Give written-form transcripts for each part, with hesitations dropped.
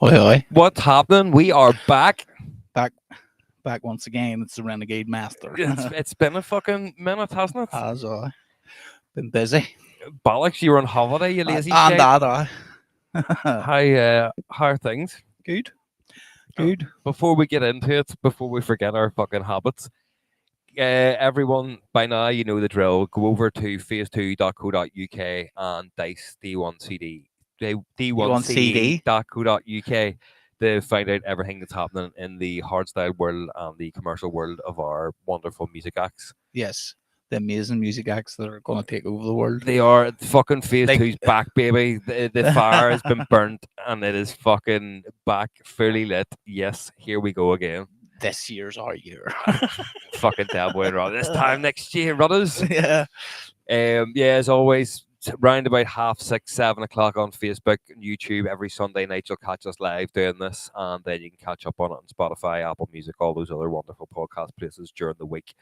Oi, oi. What's happening? We are back. Back back once again. It's the Renegade Master. It's been a fucking minute, hasn't it? As been busy. Bollocks, you were on holiday, you lazy And shit. that How are things? Good. Good. Before we get into it, before we forget our fucking habits, everyone, by now you know the drill. Go over to phase2.co.uk and dice D1CD, want CD? D1CD.co.uk to find out everything that's happening in the hardstyle world and the commercial world of our wonderful music acts. Yes. The amazing music acts that are going to take over the world. They are fucking phase Like- two's back, baby. The fire has been burnt and it is fucking back, fully lit. Yes, here we go again. This year's our year. Fucking devil and run this time next year, runners. Yeah. Yeah, as always, round about 6:30, 7 o'clock on Facebook and YouTube every Sunday night. You'll catch us live doing this, and then you can catch up on it on Spotify, Apple Music, all those other wonderful podcast places during the week.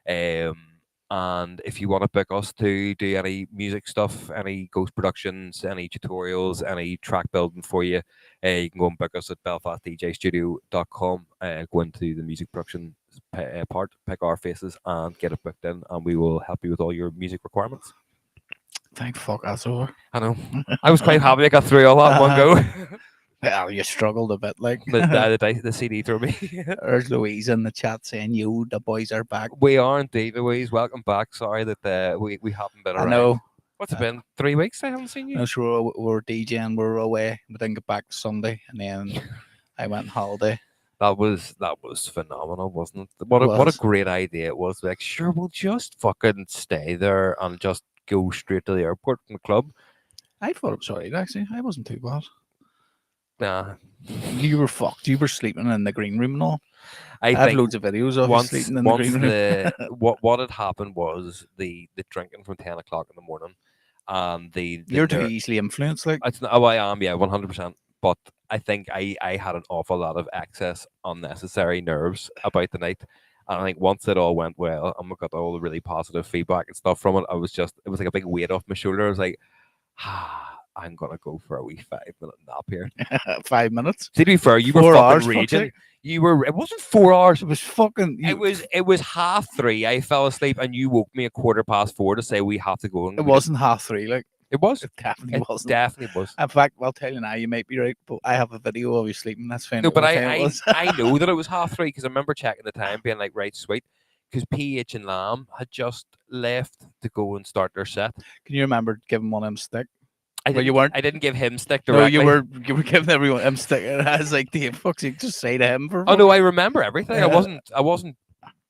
And if you want to book us to do any music stuff, any ghost productions, any tutorials, any track building for you, you can go and book us at belfastdjstudio.com. Go into the music production part, pick our faces, and get it booked in, and we will help you with all your music requirements. Thank fuck that's over. I know. I was quite happy I got through all that in one go. Well, you struggled a bit, like. the CD threw me. There's Louise in the chat saying, "You, the boys are back." We are indeed, Louise. Welcome back. Sorry that we haven't been around. I know. What's it been? 3 weeks I haven't seen you? No, sure, we're DJing, we're away. We didn't get back Sunday, and then I went on holiday. That was phenomenal, wasn't it? What a great idea it was. Like, sure, we'll just fucking stay there and just go straight to the airport from the club. I thought it was alright, actually. I wasn't too bad. Nah. You were fucked. You were sleeping in the green room and all. I have think loads of videos of you sleeping in the green room. what had happened was the drinking from 10 o'clock in the morning, and you're too easily influenced, like. I am, yeah, 100%. But I think I had an awful lot of excess unnecessary nerves about the night. And I think once it all went well and we got all the really positive feedback and stuff from it, it was like a big weight off my shoulder. I was like, I'm gonna go for a wee 5-minute nap here. 5 minutes. To be fair, you were fucking raging. You were. It wasn't 4 hours. It was fucking. It was 3:30. I fell asleep, and you woke me at 4:15 to say we have to go. It wasn't 3:30. Like it was. It definitely wasn't. Definitely was. In fact, I'll tell you now. You might be right, but I have a video of you sleeping. That's fine. No, but I know that it was 3:30 because I remember checking the time, being like, right, sweet. Because PH and Lamb had just left to go and start their set. Can you remember giving one of them stick? You weren't. I didn't give him stick directly. No, you were giving everyone him stick. And I was like, "Damn, fuck, you just say to him for." Oh no, I remember everything. Yeah. I wasn't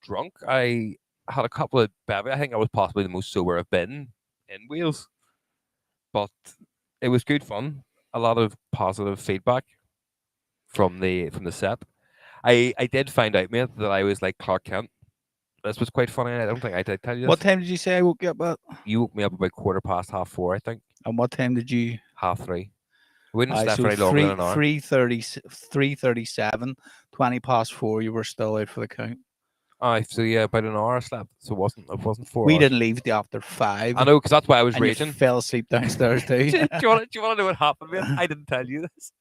drunk. I had a couple of bevy. I think I was possibly the most sober I've been in Wales. But it was good fun. A lot of positive feedback from the set. I did find out, mate, that I was like Clark Kent. This was quite funny. I don't think I did tell you this. What time did you say I woke you up at? You woke me up about 4:15, I think. And what time did you? 3:30. We wouldn't sleep very longer than an hour. 3:37, 4:20. You were still out for the count. So yeah, about an hour I slept. So it wasn't 4 We hours. didn't leave till after 5. I know, because that's why I was and raging. You fell asleep downstairs too. do you want to know what happened, man? I didn't tell you this.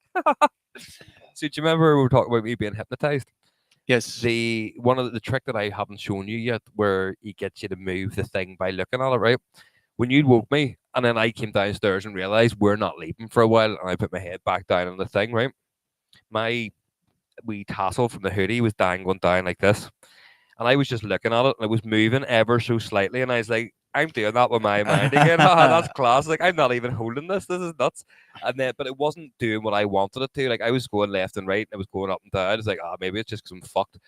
So do you remember we were talking about me being hypnotized? Yes. One of the trick that I haven't shown you yet, where he gets you to move the thing by looking at it, right? When you woke me, and then I came downstairs and realized we're not leaving for a while, and I put my head back down on the thing, right? My wee tassel from the hoodie was dangling down like this, and I was just looking at it, and it was moving ever so slightly, and I was like, I'm doing that with my mind again. That's class. Like, I'm not even holding this. This is nuts. And then, but it wasn't doing what I wanted it to. Like, I was going left and right, and it was going up and down. I was like, maybe it's just because I'm fucked.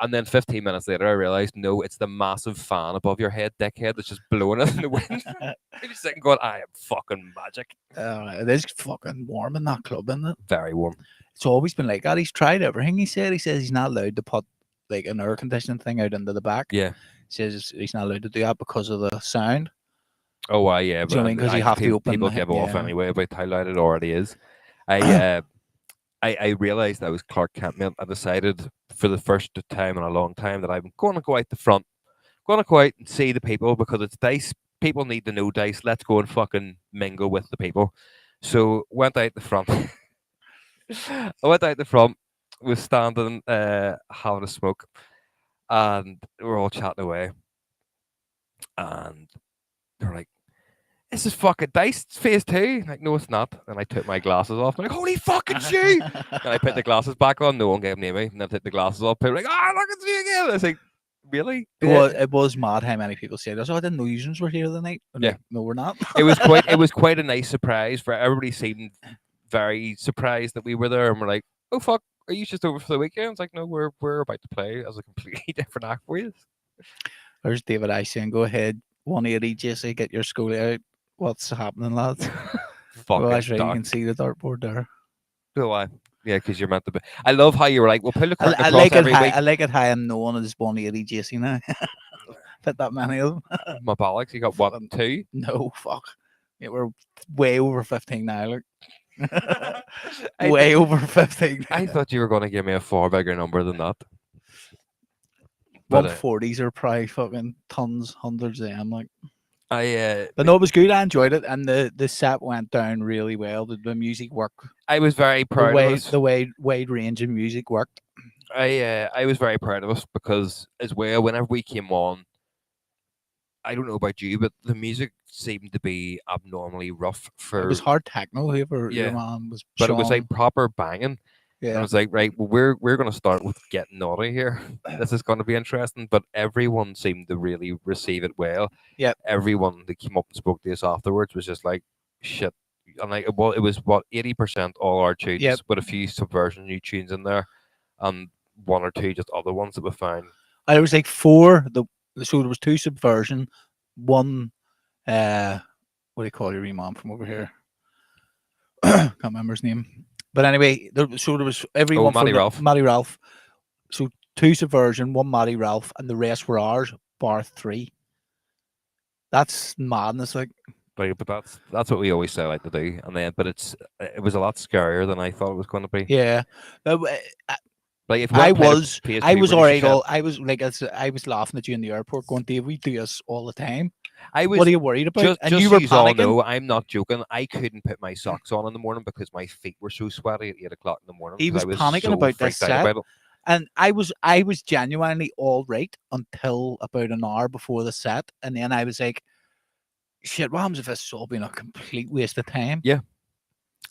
And then 15 minutes later, I realized, no, it's the massive fan above your head, dickhead, that's just blowing it in the wind. I'm just sitting going, I am fucking magic. It is fucking warm in that club, isn't it? Very warm. It's always been like that. He's tried everything. He says he's not allowed to put like an air conditioning thing out into the back. Yeah. He says he's not allowed to do that because of the sound. Oh, yeah. But because you have to open. People give off anyway about how loud it already is. I realized I was Clark Kent. I decided for the first time in a long time that I'm going to go out the front. Going to go out and see the people because it's Dice. People need to know Dice. Let's go and fucking mingle with the people. So went out the front. I went out the front, was standing, having a smoke, and we were all chatting away, and they were like, "This is fucking Dice phase 2." Like, no, it's not. And I took my glasses off. I'm like, "Holy fucking shit!" And I put the glasses back on. No one gave near me. And I took the glasses off. People were like, "Ah, look at you again." I was like, "Really?" Yeah. It was mad how many people said this. Oh, I didn't know you were here tonight. I'm Yeah. like, no, we're not. It was quite a nice surprise for everybody. Seemed very surprised that we were there, and we're like, "Oh fuck, are you just over for the weekend?" It's like, "No, we're about to play as a completely different act for you." There's David I saying, go ahead, 180 Jesse, get your school out. What's happening, lads? Fucking Well, that's right. You dark. can see the dartboard there. Oh, why? Yeah, because you're meant to be. I love how you were like, "We'll put the curtain I across like it every how week." I like it how I'm known as 180 Jesse now. Fit that many of them. My bollocks, you got what, Fucking- 2? No, fuck. Yeah, we're way over 15 now. Look. I way thought- over 15. I thought you were going to give me a far bigger number than that. But 140s are probably fucking tons, hundreds of them. Like, I but no, it was good. I enjoyed it, and the set went down really well. The music worked. I was very The proud of way us. the way wide range of music worked. I was very proud of us because as well, whenever we came on, I don't know about you, but the music seemed to be abnormally rough It was for. hard techno. Whoever your Yeah. man was, But it was Sean. like proper banging. And I Yeah, was like, right, well, we're going to start with getting naughty here. This is going to be interesting. But everyone seemed to really receive it well. Yep. Everyone that came up and spoke to us afterwards was just like, shit. And like, well, it was what 80% all our tunes Yep. with a few subversion new tunes in there, and one or two just other ones that we found. I was like four. So there was two subversion, one. What do you call your man from over here? Can't remember his name. But anyway, there was everyone Matty from Ralph. Matty Ralph. So two subversion, one Matty Ralph, and the rest were ours, bar 3. That's madness. Like, But that's what we always say like to do. And then, but it was a lot scarier than I thought it was going to be. yeah. But, Like if we I hadn't played a was PS2 I was release alright. yet, I was like, I was laughing at you in the airport, going, "Dave, we do this all the time. I was What are you worried about?" just and just you so were you all panicking. know, I'm not joking. I couldn't put my socks on in the morning because my feet were so sweaty at 8 o'clock in the morning. He because was I was panicking so about this freaked out set. about it. And I was genuinely all right until about an hour before the set, and then I was like, "Shit, what happens if this has all been a complete waste of time?" Yeah.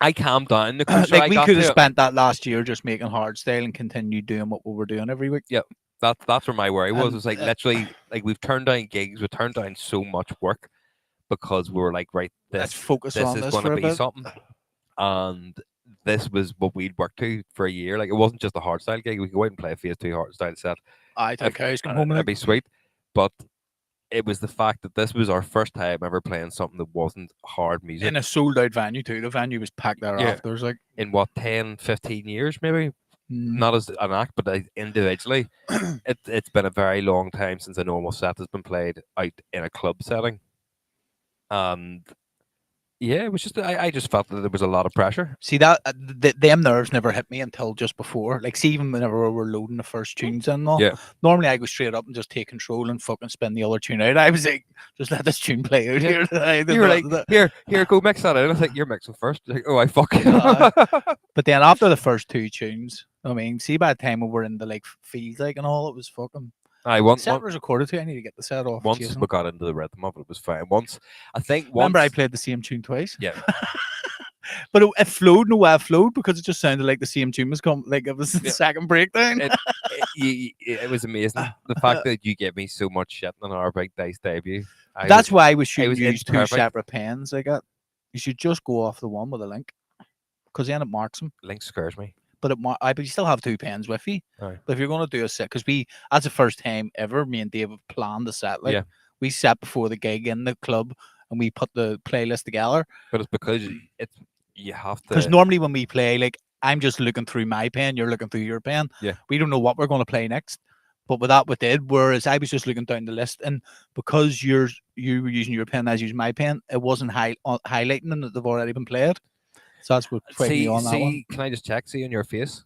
I calmed down. The closer Like, I we got could to have it, spent that last year just making hardstyle and continued doing what we were doing every week. that's where my worry was. And, It was like literally like we've turned down gigs, we turned down so much work because we were like, right, Let's this focus on is this going for to a be bit. something. And this was what we'd worked to for a year. Like it wasn't just a hardstyle gig. We could go out and play a phase 2 hardstyle set. I take cows come home. That'd be sweet. But it was the fact that this was our first time ever playing something that wasn't hard music In a sold out venue too. The venue was packed thereafter. It was like, in what 10, 15 years maybe. mm, Not as an act, but individually, it's been a very long time since a normal set has been played out in a club setting. And yeah, it was just I just felt that there was a lot of pressure. see that them nerves never hit me until just before. Like, see, even whenever we were loading the first tunes in and all, Yeah. normally I go straight up and just take control and fucking spin the other tune out. I was like, just let this tune play out Yeah. here. You were like, here, go mix that out. I was like, you're mixing first. Like, oh, I fuck. But then after the first two tunes, I mean, see, by the time we were in the like field like and all, it was fucking. I The once set was recorded too. I need to get the set off. once we got into the rhythm of it, it was fine. Once I think Remember, I once played the same tune twice. yeah. But it flowed no way it flowed because it just sounded like the same tune was coming. Like it was the Yeah. second breakdown. It was amazing. The fact that you gave me so much shit on our Big Dice debut. That's why we should was use two perfect. separate pens. Like that. You should just go off the one with a link because then it marks them. Link scares me. But but you still have 2 pens with you. Aye. But if you're going to do a set, because that's the first time ever me and Dave have planned the set. Like, Yeah. we sat before the gig in the club and we put the playlist together. But it's because you have to. Because normally when we play, like, I'm just looking through my pen, you're looking through your pen. Yeah. We don't know what we're going to play next. But with that, we did. Whereas I was just looking down the list, and because you were using your pen, I was using my pen, it wasn't highlighting them that they've already been played. So that's what put me on that one. Can I just check? See on your face,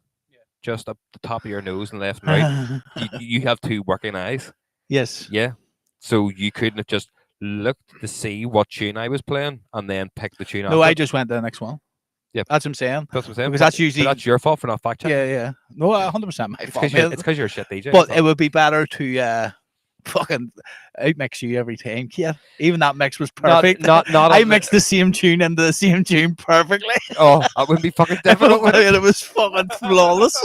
just up the top of your nose and left and right. you have 2 working eyes. Yes. Yeah. So you couldn't have just looked to see what tune I was playing and then picked the tune. No, after. I just went to the next one. Yeah, That's what I'm saying. that's what I'm saying. Because But, that's but usually that's your fault for not fact checking. yeah. No, 100% my It's fault, because mate. you're a shit DJ. But it would be better to fucking outmix you every time, kid. Even that mix was perfect. Not I on the. mixed the same tune into the same tune perfectly. Oh, that wouldn't be fucking difficult. Would it? It was fucking flawless.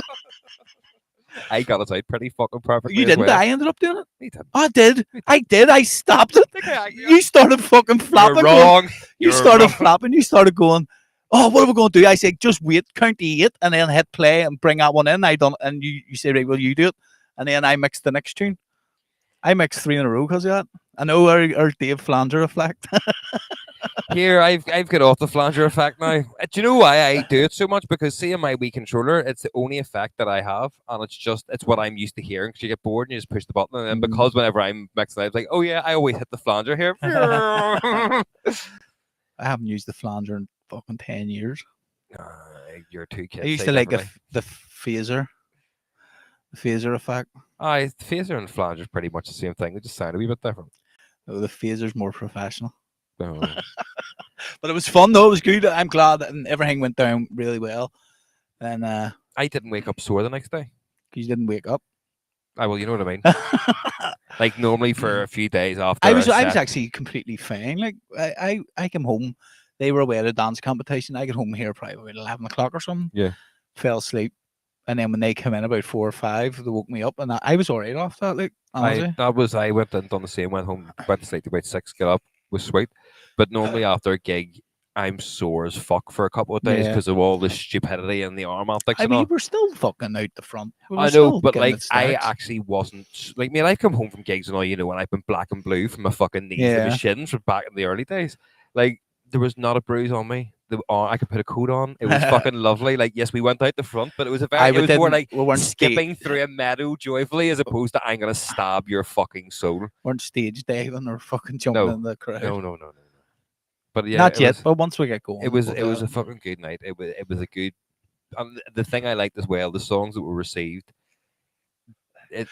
I got it out pretty fucking perfectly You as didn't. well. I ended up doing it. Me too. I did. Me too. I did. I stopped it. Okay, You started fucking you're flapping. wrong. You You're started wrong. flapping. You started going, oh, what are we going to do? I said, just wait, count to 8, and then hit play and bring that one in. I done, and you say, right, well, you do it, and then I mixed the next tune. I mixed 3 in a row because of that. I know our Dave Flanger effect. Here, I've got off the flanger effect now. Do you know why I do it so much? Because see, in my Wii controller, it's the only effect that I have, and it's what I'm used to hearing. Because you get bored and you just push the button, and then because whenever I'm mixing, I'm like, oh yeah, I always hit the flanger here. I haven't used the flanger in fucking 10 years. You're two kids. I used to like the phaser. The phaser effect. Aye, phaser and flanger is pretty much the same thing. They just sound a wee bit different. Oh, the phaser's more professional. Oh. But it was fun though. It was good. I'm glad that everything went down really well. And I didn't wake up sore the next day. you didn't wake up. Well, you know what I mean. Like normally for a few days after. I was actually completely fine. Like I came home. They were away at a dance competition. I got home here probably about 11 o'clock or something. Yeah. Fell asleep. And then when they came in about 4 or 5, they woke me up, and I was alright off that. Like honestly, I went and done the same. Went home, went to sleep about 6, got up, was sweet. But normally after a gig, I'm sore as fuck for a couple of days because of all the stupidity and the arm antics. I and mean, all. we're still fucking out the front. I know, but like I actually wasn't like me. I come home from gigs and all, you know, and I've been black and blue from my fucking knees to my shins from back in the early days. Like there was not a bruise on me. I could put a coat on. It was fucking lovely. Like yes, we went out the front, but it was it was more like skipping through a meadow joyfully as opposed to I'm gonna stab your fucking soul. Weren't stage diving or fucking jumping in the crowd. No. But yeah, not yet. But once we get going, it was a fucking good night. It was a good. And the thing I liked as well, the songs that were received.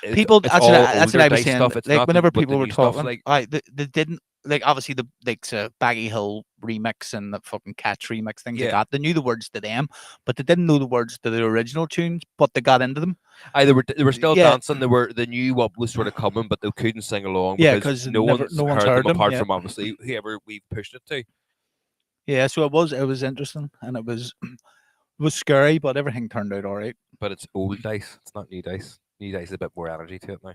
People, that's what I was saying. Stuff. It's like whenever people were talking, stuff, like they didn't like obviously the Baggy Hill remix and the fucking Catch remix things like that. They knew the words to them, but they didn't know the words to the original tunes. But they got into them. They were still dancing. They knew what was sort of coming, but they couldn't sing along because no one's heard them apart from obviously whoever we pushed it to. Yeah, so it was interesting and it was scary, but everything turned out all right. But it's old dice. It's not new dice. New dice is a bit more energy to it now.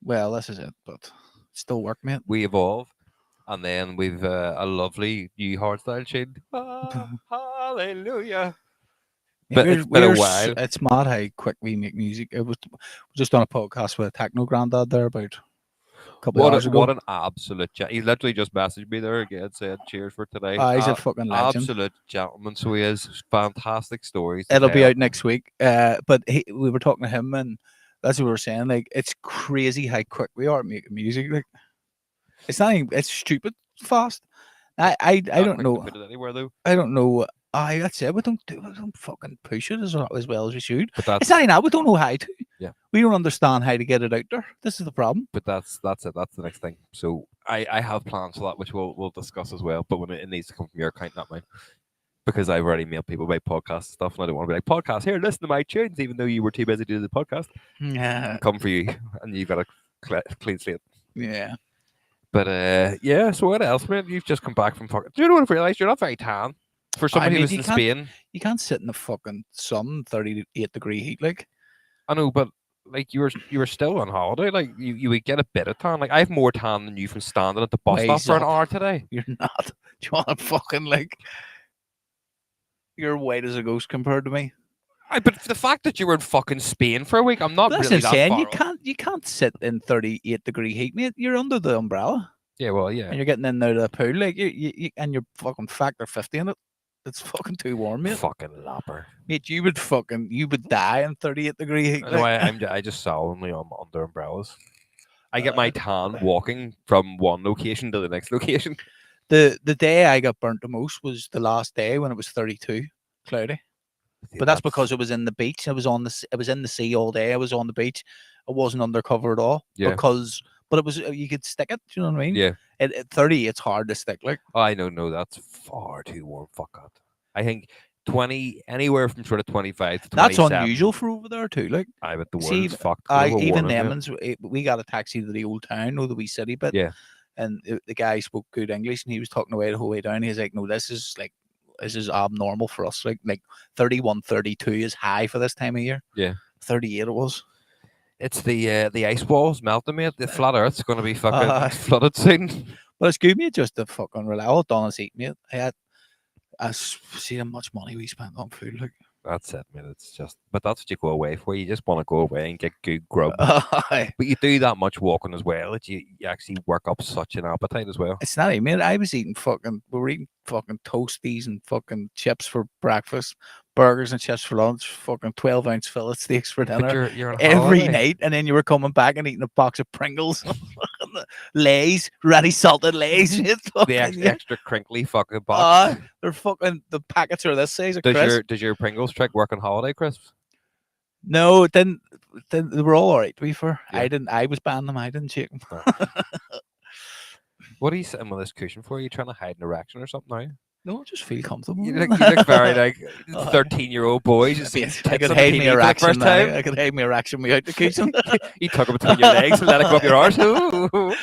Well, this is it, but still work, mate. We evolve, and then we've a lovely new hardstyle tune. Hallelujah. But it's been a while. It's mad how quick we make music. It was just on a podcast with a techno granddad there about a couple of hours ago. What an absolute he literally just messaged me there again, said cheers for today. He's a fucking legend. Absolute gentleman. So he is. Fantastic stories. It'll be out next week. But we were talking to him, and that's what we were saying. Like, it's crazy how quick we are at making music. Like, it's not even, it's stupid fast. I don't know. Put it anywhere though. I don't know. That's it. We don't fucking push it as well as we should. But it's not even, we don't know how to. Yeah. We don't understand how to get it out there. This is the problem. But that's it. That's the next thing. So I have plans for that, which we'll discuss as well. But when it needs to come from your account, not mine. Because I've already mailed people about podcast stuff, and I don't want to be like, podcast, here, listen to my tunes, even though you were too busy to do the podcast. Yeah. Come for you, and you've got a clean slate. Yeah. But yeah, so what else, man? You've just come back from fucking. Do you know what I've realised? You're not very tan. For somebody who's in Spain. You can't sit in the fucking sun, 38-degree heat, like. I know, but like you were still on holiday. Like you would get a bit of tan. Like I have more tan than you from standing at the bus stop for an hour today. You're not. Do you want to fucking like? You're white as a ghost compared to me. But the fact that you were in fucking Spain for a week, I'm not really that far you can't sit in 38-degree heat, mate. You're under the umbrella. Yeah, well, yeah. And you're getting in out of the pool, like you and you're fucking factor 50 in it. It's fucking too warm, mate. Fucking lapper, mate. You would die in 38-degree heat. No, I just solemnly under umbrellas. I get my tan walking from one location to the next location. The day I got burnt the most was the last day when it was 32, cloudy. But that's because it was in the beach. It was in the sea all day. I was on the beach. I wasn't undercover at all. Yeah. But it was you could stick it. Do you know what I mean? Yeah. At 30, it's hard to stick. Like. I know. That's far too warm. Fuck that. I think 20 anywhere from sort of 25 to That's 27. unusual for over there too. Like, I bet the see, world's fucked. Global even warming, mate. them, we got a taxi to the old town, or the wee city bit, Yeah. and the guy spoke good English, and he was talking away the whole way down. He's like, "No, this is abnormal for us. Like 31, 32 is high for this time of year. Yeah. 38 it was. It's the ice walls melting, mate. The flat Earth's going to be fucking Uh, flooded soon. but it's good, mate, just to fucking relax. All done is eat, mate. See how much money we spent on food. Like, That's it, mate. It's just, but that's what you go away for. You just want to go away and get good grub. Aye. But you do that much walking as well that you actually work up such an appetite as well. It's not even, mate. I was eating we were eating fucking toasties and fucking chips for breakfast, burgers and chips for lunch, fucking 12-ounce fillet steaks for But dinner you're on every holiday. night, and then you were coming back and eating a box of Pringles, Lay's, ready salted Lay's. Mate, The fucking, yeah. extra crinkly fucking box. They're fucking, the packets are this size of does crisp. your Pringles trick work on holiday crisps? No, it didn't. They were all right, to be fair. Yeah. I was banning them. I didn't shake them. What are you sitting with this cushion for? Are you trying to hide an erection or something? Are you? No, just feel comfortable. You look very like Oh. 13-year-old boys. Just seeing I tits could on the hide TV me for the erection first now. time. I could hide me erection without the cushion. You tuck it between your legs and let it go up your arse. Ooh.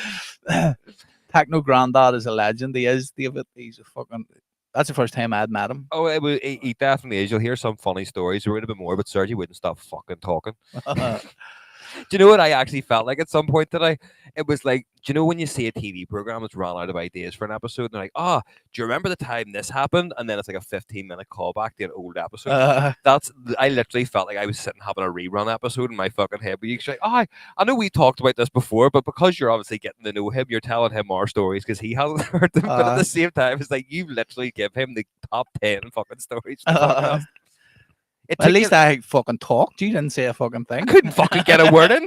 Techno Grandad is a legend. He is, David. He's a fucking. That's the first time I'd met him. Oh, he definitely is. You'll hear some funny stories. There would have been more, but Sergi wouldn't stop fucking talking. Do you know what I actually felt like at some point today? It was like, do you know when you see a TV program that's run out of ideas for an episode, and they're like, do you remember the time this happened? And then it's like a 15-minute callback to an old episode. I literally felt like I was sitting having a rerun episode in my fucking head. But you're like, I know we talked about this before, but because you're obviously getting to know him, you're telling him our stories because he hasn't heard them. But at the same time, it's like you literally give him the top 10 fucking stories. For the podcast. At least I fucking talked. You didn't say a fucking thing. I couldn't fucking get a word in.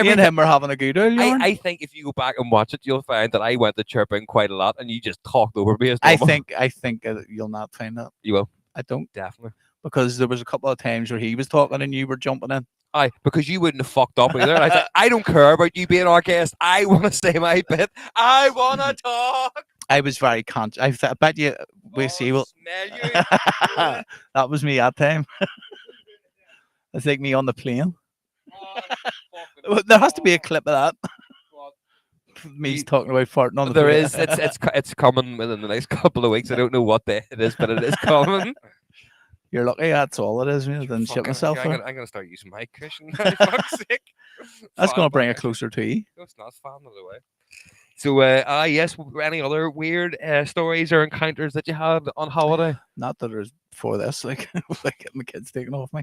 Me and him were having a good old yarn. I think if you go back and watch it, you'll find that I went to chirping quite a lot, and you just talked over me. As I normal. think you'll not find that. You will. I don't, Definitely. because there was a couple of times where he was talking and you were jumping in. Aye, because you wouldn't have fucked up either. And I said, I don't care about you being our guest. I want to say my bit. I want to talk. I was very conscious. I bet you. We see. Well, smell you. that was me that time. It's like me on the plane. There has to be a clip of that. Me talking about farting on the There plane. is. It's coming within the next couple of weeks. I don't know what day it is, but it is coming. You're lucky. That's all it is. I didn't shit myself. I'm gonna start using my cushion. For fuck's sake. That's gonna bring it closer to you. No, it's not. It's fan of the way. So, yes. Any other weird stories or encounters that you had on holiday? Not that there's for this, like getting the kids taken off me.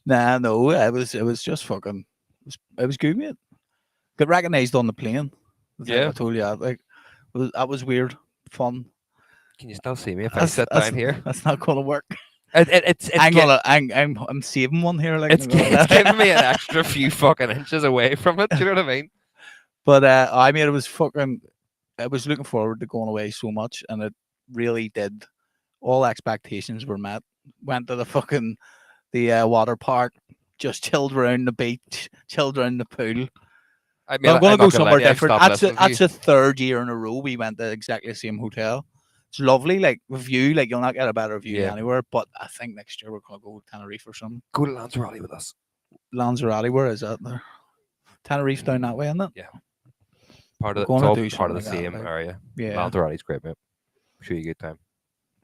No, it was just fucking. It was good, mate. Got recognised on the plane. Yeah, I told you that. Like, that was weird, fun. Can you still see me if I sit down here? That's not gonna work. I'm saving one here. Like, it's giving me an extra few fucking inches away from it. Do you know what I mean? But I mean, it was fucking. I was looking forward to going away so much, and it really did. All expectations were met. Went to the water park, just chilled around the beach, chilled around the pool. I mean, I'm going to go somewhere lie, different. That's the third year in a row we went to exactly the same hotel. It's lovely, like view. Like, you'll not get a better view anywhere. But I think next year we're going to go to Tenerife or something. Go to Lanzarote with us. Lanzarote, where is that there? Tenerife down that way, isn't it? Yeah. Part of Part of the like same that, area. Yeah. Lanzarote's great, mate. Show you a good time.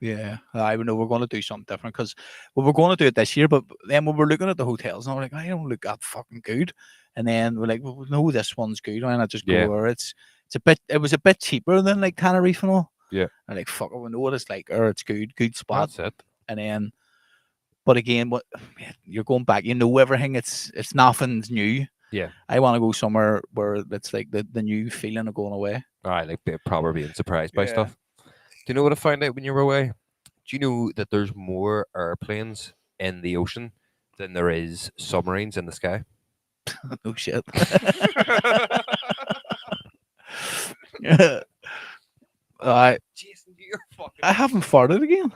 Yeah, I know we're going to do something different because we're going to do it this year. But then when we're looking at the hotels, and we're like, I don't look that fucking good. And then we're like, well, no, this one's good. Why not just go where it was a bit cheaper than like Tenerife and all. Yeah. And like, fuck it, we know what it's like, or it's good spot. That's it. And then, but again, you're going back, you know everything. It's nothing's new. Yeah. I want to go somewhere where it's like the new feeling of going away. All right, like proper being surprised by stuff. Do you know what I found out when you were away? Do you know that there's more airplanes in the ocean than there is submarines in the sky? No shit. Jason, you're fucking. I haven't farted again.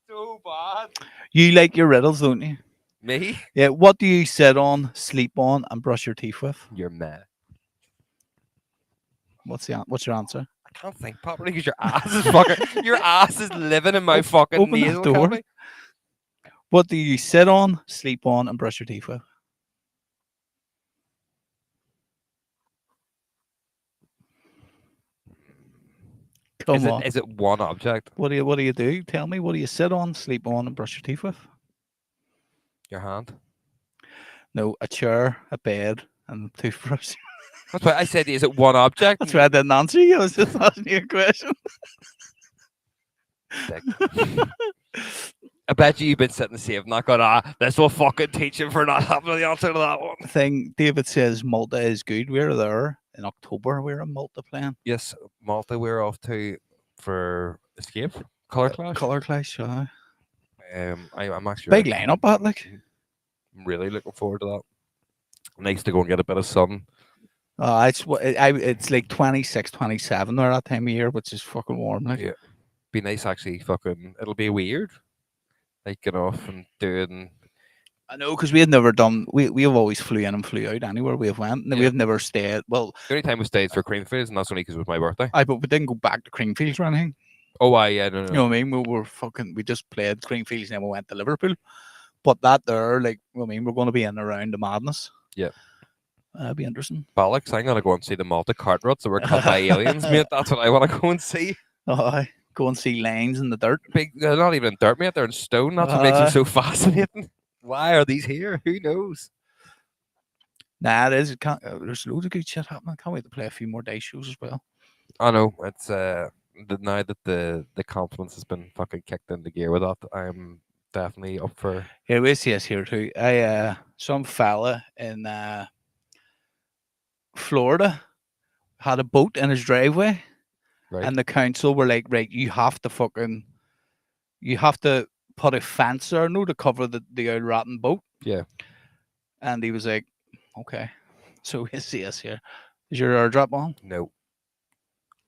So bad. You like your riddles, don't you? Me? Yeah. What do you sit on, sleep on, and brush your teeth with? You're mad. What's your answer? I can't think properly because your ass is living in my fucking Open that nasal door. cavity. What do you sit on, sleep on, and brush your teeth with? Come on. Is it one object? What do you do? Tell me. What do you sit on, sleep on, and brush your teeth with? Your hand. No, a chair, a bed, and a toothbrush. That's why I said, is it one object? That's why I didn't answer you. I was just asking you a question. Dick. I bet you've been sitting saving that going, this will fucking teach him for not having the answer to that one. Thing David says Malta is good. We're there in October. We're in Malta playing. Yes, Malta, we're off to for Escape. Colour Clash. Colour Clash, yeah. I'm actually Big lineup, that like. I'm really looking forward to that. Nice to go and get a bit of sun. It's like 26, 27 there that time of year, which is fucking warm. Like. Yeah. Be nice actually. Fucking, it'll be weird. Like getting off and doing. I know, because we had never done. We have always flew in and flew out anywhere we have went. And we have never stayed. Well, the only time we stayed for Creamfields, and that's only because it was my birthday. but we didn't go back to Creamfields or anything. Oh, yeah, no. You know what I mean? We just played Creamfields and then we went to Liverpool. But that there, like, I mean, we're going to be in around the madness. Yeah. That'd be interesting. Bollocks, I'm going to go and see the Malta cart ruts that were cut by aliens, mate. That's what I want to go and see. Go and see lines in the dirt. They're not even in dirt, mate. They're in stone. That's what makes them so fascinating. Why are these here? Who knows? Nah, it is. There's loads of good shit happening. Can't wait to play a few more day shows as well. I know. It's now that the confidence has been fucking kicked into gear with that, I'm definitely up for. Yeah, we see us here too. Some fella in Florida had a boat in his driveway, Right. and the council were like, right, you have to put a fence there, no, to cover the old rotten boat. Yeah. And he was like, okay. So we see us here. Is your airdrop on? No.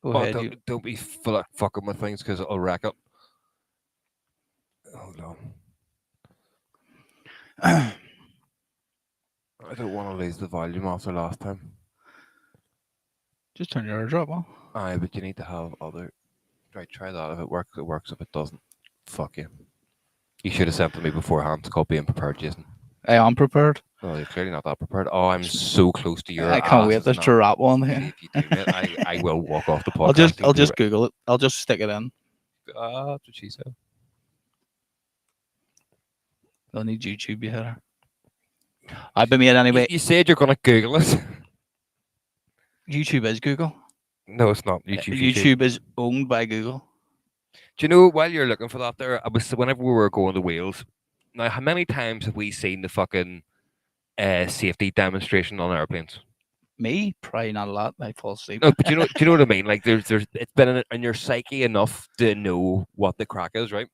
Go Oh, ahead. don't be fucking with things because it'll wreck it. Hold on. I don't want to lose the volume after last time. Just turn your airdrop on. Aye, but you need to have other. Right, try that. If it works, it works. If it doesn't, fuck you. You should have sent to me beforehand. It's called being prepared, Jason. I am prepared. Oh, you're clearly not that prepared. Oh, I'm so close to your. I can't wait. There's a rap one here. If you do, mate, I will walk off the podcast. I'll just Google it. I'll just stick it in. That's what she said. I'll need YouTube here. I've been made anyway. You said you're gonna Google it. YouTube is Google. No, it's not. YouTube is owned by Google. Do you know, while you're looking for that there, whenever we were going to Wales, now how many times have we seen the fucking safety demonstration on airplanes? Me? Probably not a lot. I fall asleep. No, but do you know what I mean? Like there's it's been in your psyche enough to know what the crack is, right?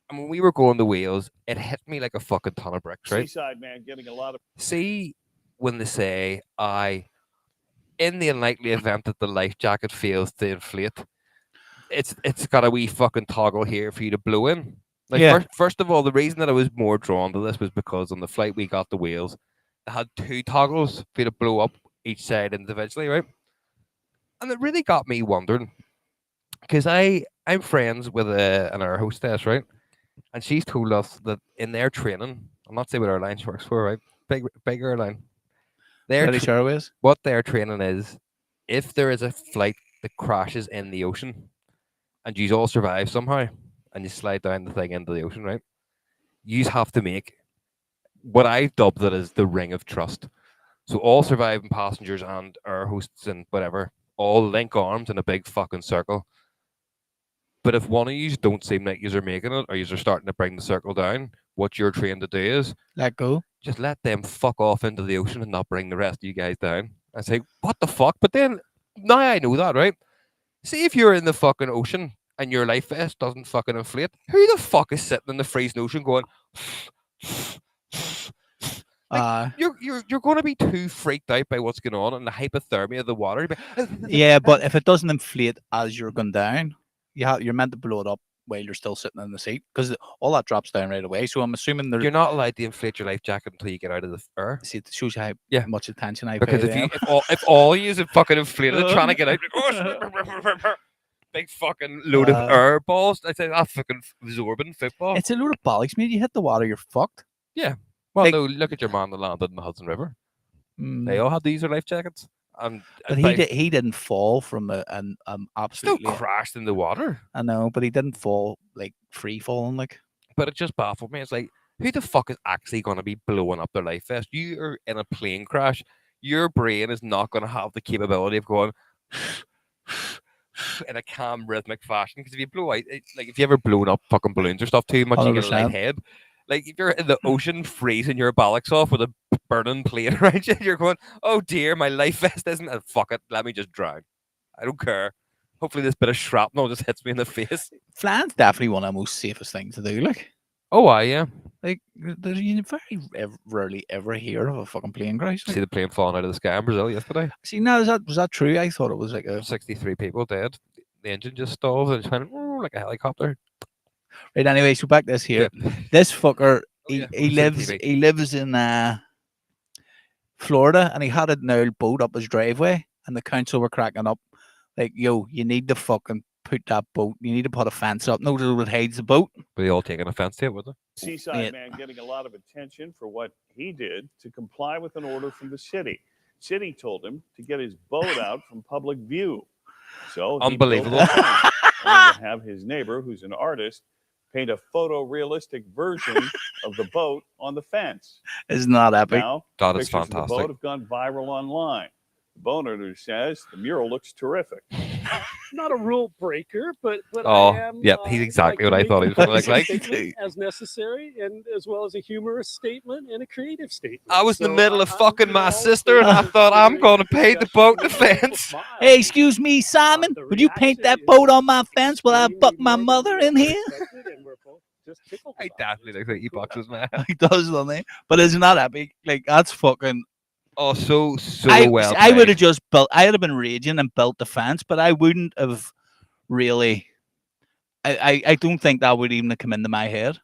And when we were going to Wales, it hit me like a fucking ton of bricks, right? Seaside, man, getting a lot of. See, when they say, in the unlikely event that the life jacket fails to inflate, it's got a wee fucking toggle here for you to blow in. Like, Yeah. first of all, the reason that I was more drawn to this was because on the flight we got to Wales, they had 2 toggles for you to blow up each side individually, right? And it really got me wondering, because I'm friends with an air hostess, right? And she's told us that in their training, I'm not saying what airline she works for, right? Big airline. British Airways. What their training is, if there is a flight that crashes in the ocean, and you all survive somehow, and you slide down the thing into the ocean, right? You have to make what I've dubbed it as the ring of trust. So all surviving passengers and air hosts and whatever all link arms in a big fucking circle. But if one of you don't seem like you are making it, or you are starting to bring the circle down, what you're trained to do is Let go. just let them fuck off into the ocean and not bring the rest of you guys down. I say, what the fuck? But then, now I know that, right? See, if you're in the fucking ocean and your life vest doesn't fucking inflate, who the fuck is sitting in the freezing ocean going, you're going to be too freaked out by what's going on and the hypothermia of the water. Yeah, but if it doesn't inflate as you're going down, you're meant to blow it up while you're still sitting in the seat because all that drops down right away. So I'm assuming You're not allowed to inflate your life jacket until you get out of the air. See, it shows you how Yeah. much attention I Because pay if you them. if all you is fucking inflated it, trying to get out, big fucking load of air balls. I say that's fucking absorbing football. It's a load of bollocks, mate. You hit the water, you're fucked. Yeah. Well, Like- no, look at your man that landed in the Hudson River. They Mm. all had these life jackets, and But he didn't fall from an still absolutely. crashed in the water. I know, but he didn't fall like free falling. Like, But it just baffled me. It's like, who the fuck is actually going to be blowing up their life vest? You are in a plane crash. Your brain is not going to have the capability of going in a calm, rhythmic fashion. Because if you blow out, like if you ever blown up fucking balloons or stuff too much, you get a 100%. light head. Like if you're in the ocean freezing your bollocks off with a burning plane around you, you're going, oh dear, my life vest isn't. Fuck it, let me just drown. I don't care. Hopefully this bit of shrapnel just hits me in the face. flying's definitely one of the most safest things to do. Oh, yeah. Like you very rarely ever hear of a fucking plane crash. See the plane falling out of the sky in Brazil yesterday. See, now was that true? I thought it was like a 63 people dead. The engine just stalled and it went like a helicopter. right. Anyway, so back this here. Yeah. This fucker, yeah, he we've seen lives TV. he lives in Florida, and he had an old boat up his driveway, and the council were cracking up, like, yo, you need to fucking put that boat. You need to put a fence up. No, that hides the boat. Were they all taking offense to it, wasn't Seaside Yeah. man getting a lot of attention for what he did to comply with an order from the city. City told him to get his boat out from public view. So he Unbelievable. built a fence, only to have his neighbor, who's an artist, paint a photorealistic version of the boat on the fence. It's not epic. Now, That is pictures of the fantastic. boat have gone viral online. The boat owner says the mural looks terrific. Not a rule breaker, but Oh, I am. yep, he's exactly what I thought he was gonna look like. Statement as necessary, and as well as a humorous statement and a creative statement. I was in the So middle of I'm fucking my all sister, and for I thought I'm going to paint the discussion boat and defense. smile. Hey, excuse me, Simon. The Would you paint that reaction boat is on my fence while I extremely buck my more than mother we in here? expected, and we're both just tickled I about it. definitely look like he boxes, man. He does, doesn't he? But it's not epic. Like, that's fucking. Oh, so I well. I would played. have just built. I would have been raging and built the fence, but I wouldn't have really. I don't think that would even have come into my head.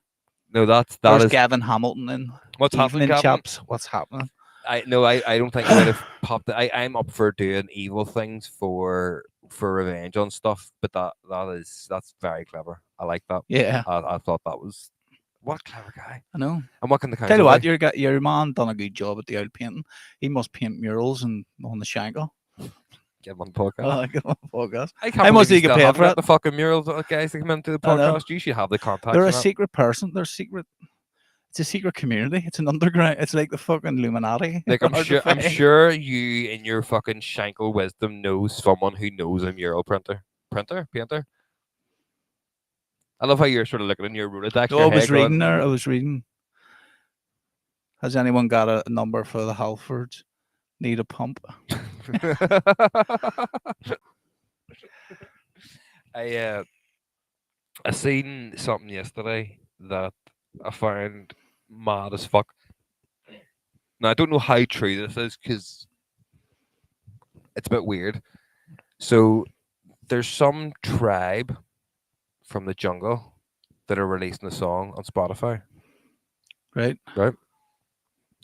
No, that There's is Gavin Hamilton and what's happening, evening Gavin. chaps. What's happening? I don't think I would have popped it. I'm up for doing evil things for revenge on stuff, but that's very clever. I like that. Yeah, I thought that was what a clever guy. I know. And what can the Tell council you what, do? your man done a good job at the old painting. He must paint murals and on the shangle. Get him on the podcast. Oh, get on the podcast. I how much believe do you still get paid haven't for got it? the fucking murals guys that come into the I know. podcast. You should have the contacts. They're and a that. secret person. They're secret. It's a secret community. It's an underground. It's like the fucking Illuminati. Like I'm Hard to sure find. you in your fucking shankle wisdom knows someone who knows a mural painter. I love how you're sort of looking in your Rolodex. No, your I was head going, reading there. I was reading. Has anyone got a number for the Halfords? Need a pump? I seen something yesterday that I found mad as fuck. Now I don't know how true this is because it's a bit weird. So there's some tribe from the jungle that are releasing a song on Spotify. Right.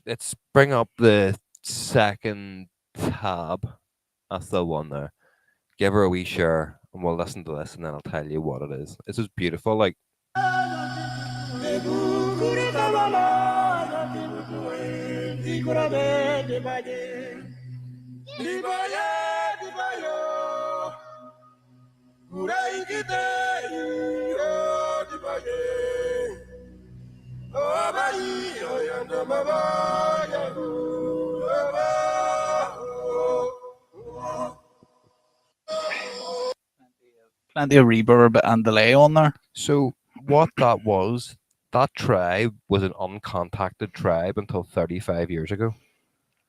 Let's bring up the second tab. That's the one there. Give her a wee share and we'll listen to this and then I'll tell you what it is. This is beautiful. Like Plenty of reverb and delay on there. so what that was, that tribe was an uncontacted tribe until 35 years ago.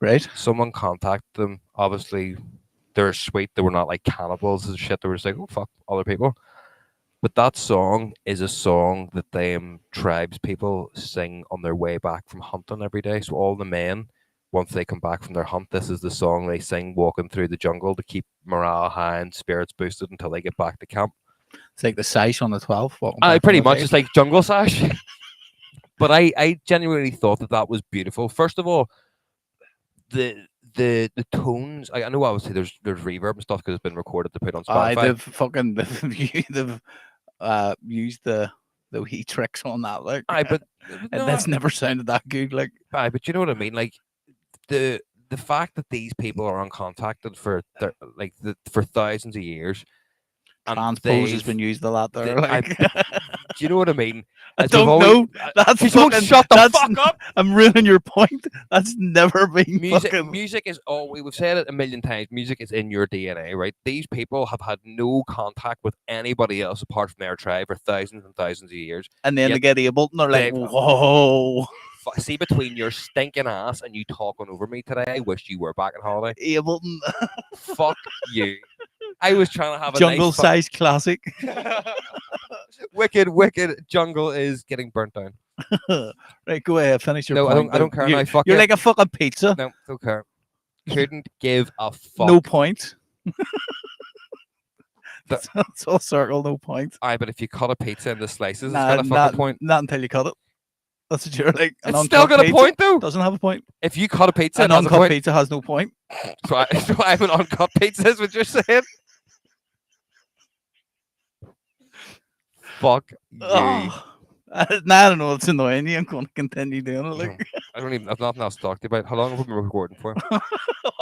Right. Someone contacted them. Obviously, they're sweet. They were not like cannibals and shit. They were just like, oh, fuck other people. But that song is a song that them tribes people sing on their way back from hunting every day. So all the men, once they come back from their hunt, this is the song they sing walking through the jungle to keep morale high and spirits boosted until they get back to camp. It's like the sash on the 12th. Pretty much, it's like jungle sash. But I genuinely thought that was beautiful. First of all, the tones. I know obviously there's reverb and stuff because it's been recorded to put on Spotify. They've used the wee tricks on that. Like, but and that's never sounded that good. Like, but you know what I mean. Like the fact that these people are uncontacted for for thousands of years. Transpose has been used a lot there. Like, do you know what I mean? I don't know. That's fucking shut the fuck up. I'm ruining your point. That's never been music is all we've said it a million times. Music is in your DNA, right? These people have had no contact with anybody else apart from their tribe for thousands and thousands of years. And then they get Ableton, they're like, whoa. See, between your stinking ass and you talking over me today, I wish you were back in holiday. Ableton. Fuck you. I was trying to have a jungle size classic. Wicked jungle is getting burnt down. Right, go ahead, finish your point. I don't care. You're like a fucking pizza. No, don't care. Couldn't give a fuck. No point. It's all circle, no point. Aye, but if you cut a pizza into slices, it's got a fucking point. Not until you cut it. That's what you're like. It's still got a point though. Doesn't have a point. If you cut a pizza, an uncut pizza has no point. So I'm an uncut pizza, is what you're saying? Fuck you. Oh, I don't know. It's annoying you. I'm going to continue doing it. Like, I've nothing else to talk to you about. How long have we been recording for?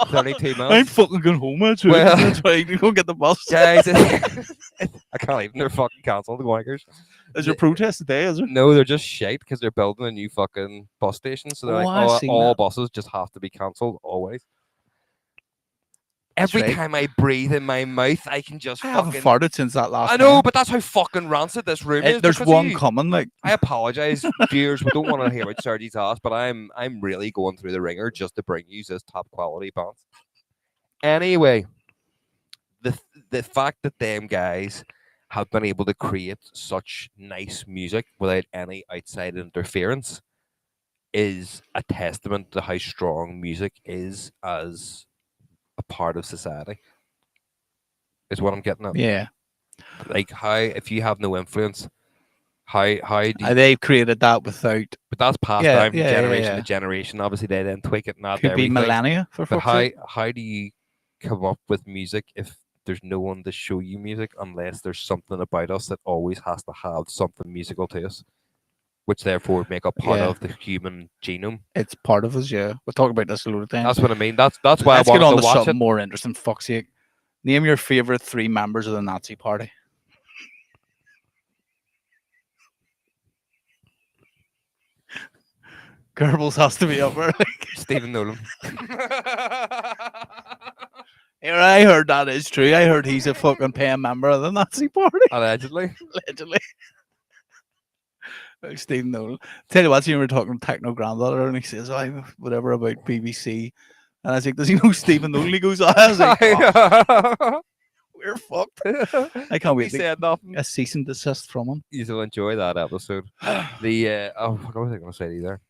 32 minutes. I'm fucking going home. That's why you go get the bus. Guys, I can't even. They're fucking cancelled, the wankers. Is there protest today? Is there? No, they're just shite because they're building a new fucking bus station. So they're all buses just have to be cancelled always. Every time I breathe in my mouth, I can just haven't farted since that last I know, time. but that's how fucking rancid this room is. There's one coming, like. I apologize, viewers. We don't want to hear about Sergey's ass, but I'm really going through the ringer just to bring you this top quality bands. Anyway, the fact that them guys have been able to create such nice music without any outside interference is a testament to how strong music is as a part of society, is what I'm getting at. Yeah. Like how, if you have no influence, how do you, they've created that without. But that's passed down from generation to generation. Obviously, they then tweak it and add could be millennia for. But how do you come up with music if there's no one to show you music, unless there's something about us that always has to have something musical to us, which therefore make up part of the human genome. It's part of us, yeah. We'll talk about this a lot of times. That's what I mean. That's why Let's I wanted get on to watch something it. more interesting. Fuck's sake. Name your favorite 3 members of the Nazi Party. Goebbels has to be up there. Stephen Nolan. Here, I heard that is true. I heard he's a fucking paying member of the Nazi Party. Allegedly. Stephen Nolan. Tell you what, you were talking techno granddaughter, and he says, whatever about BBC. And I was like, does he know Stephen Nolan? He goes, I was like, we're fucked. I can't wait. He said nothing. A cease and desist from him. You'll enjoy that episode. What was I going to say to you there?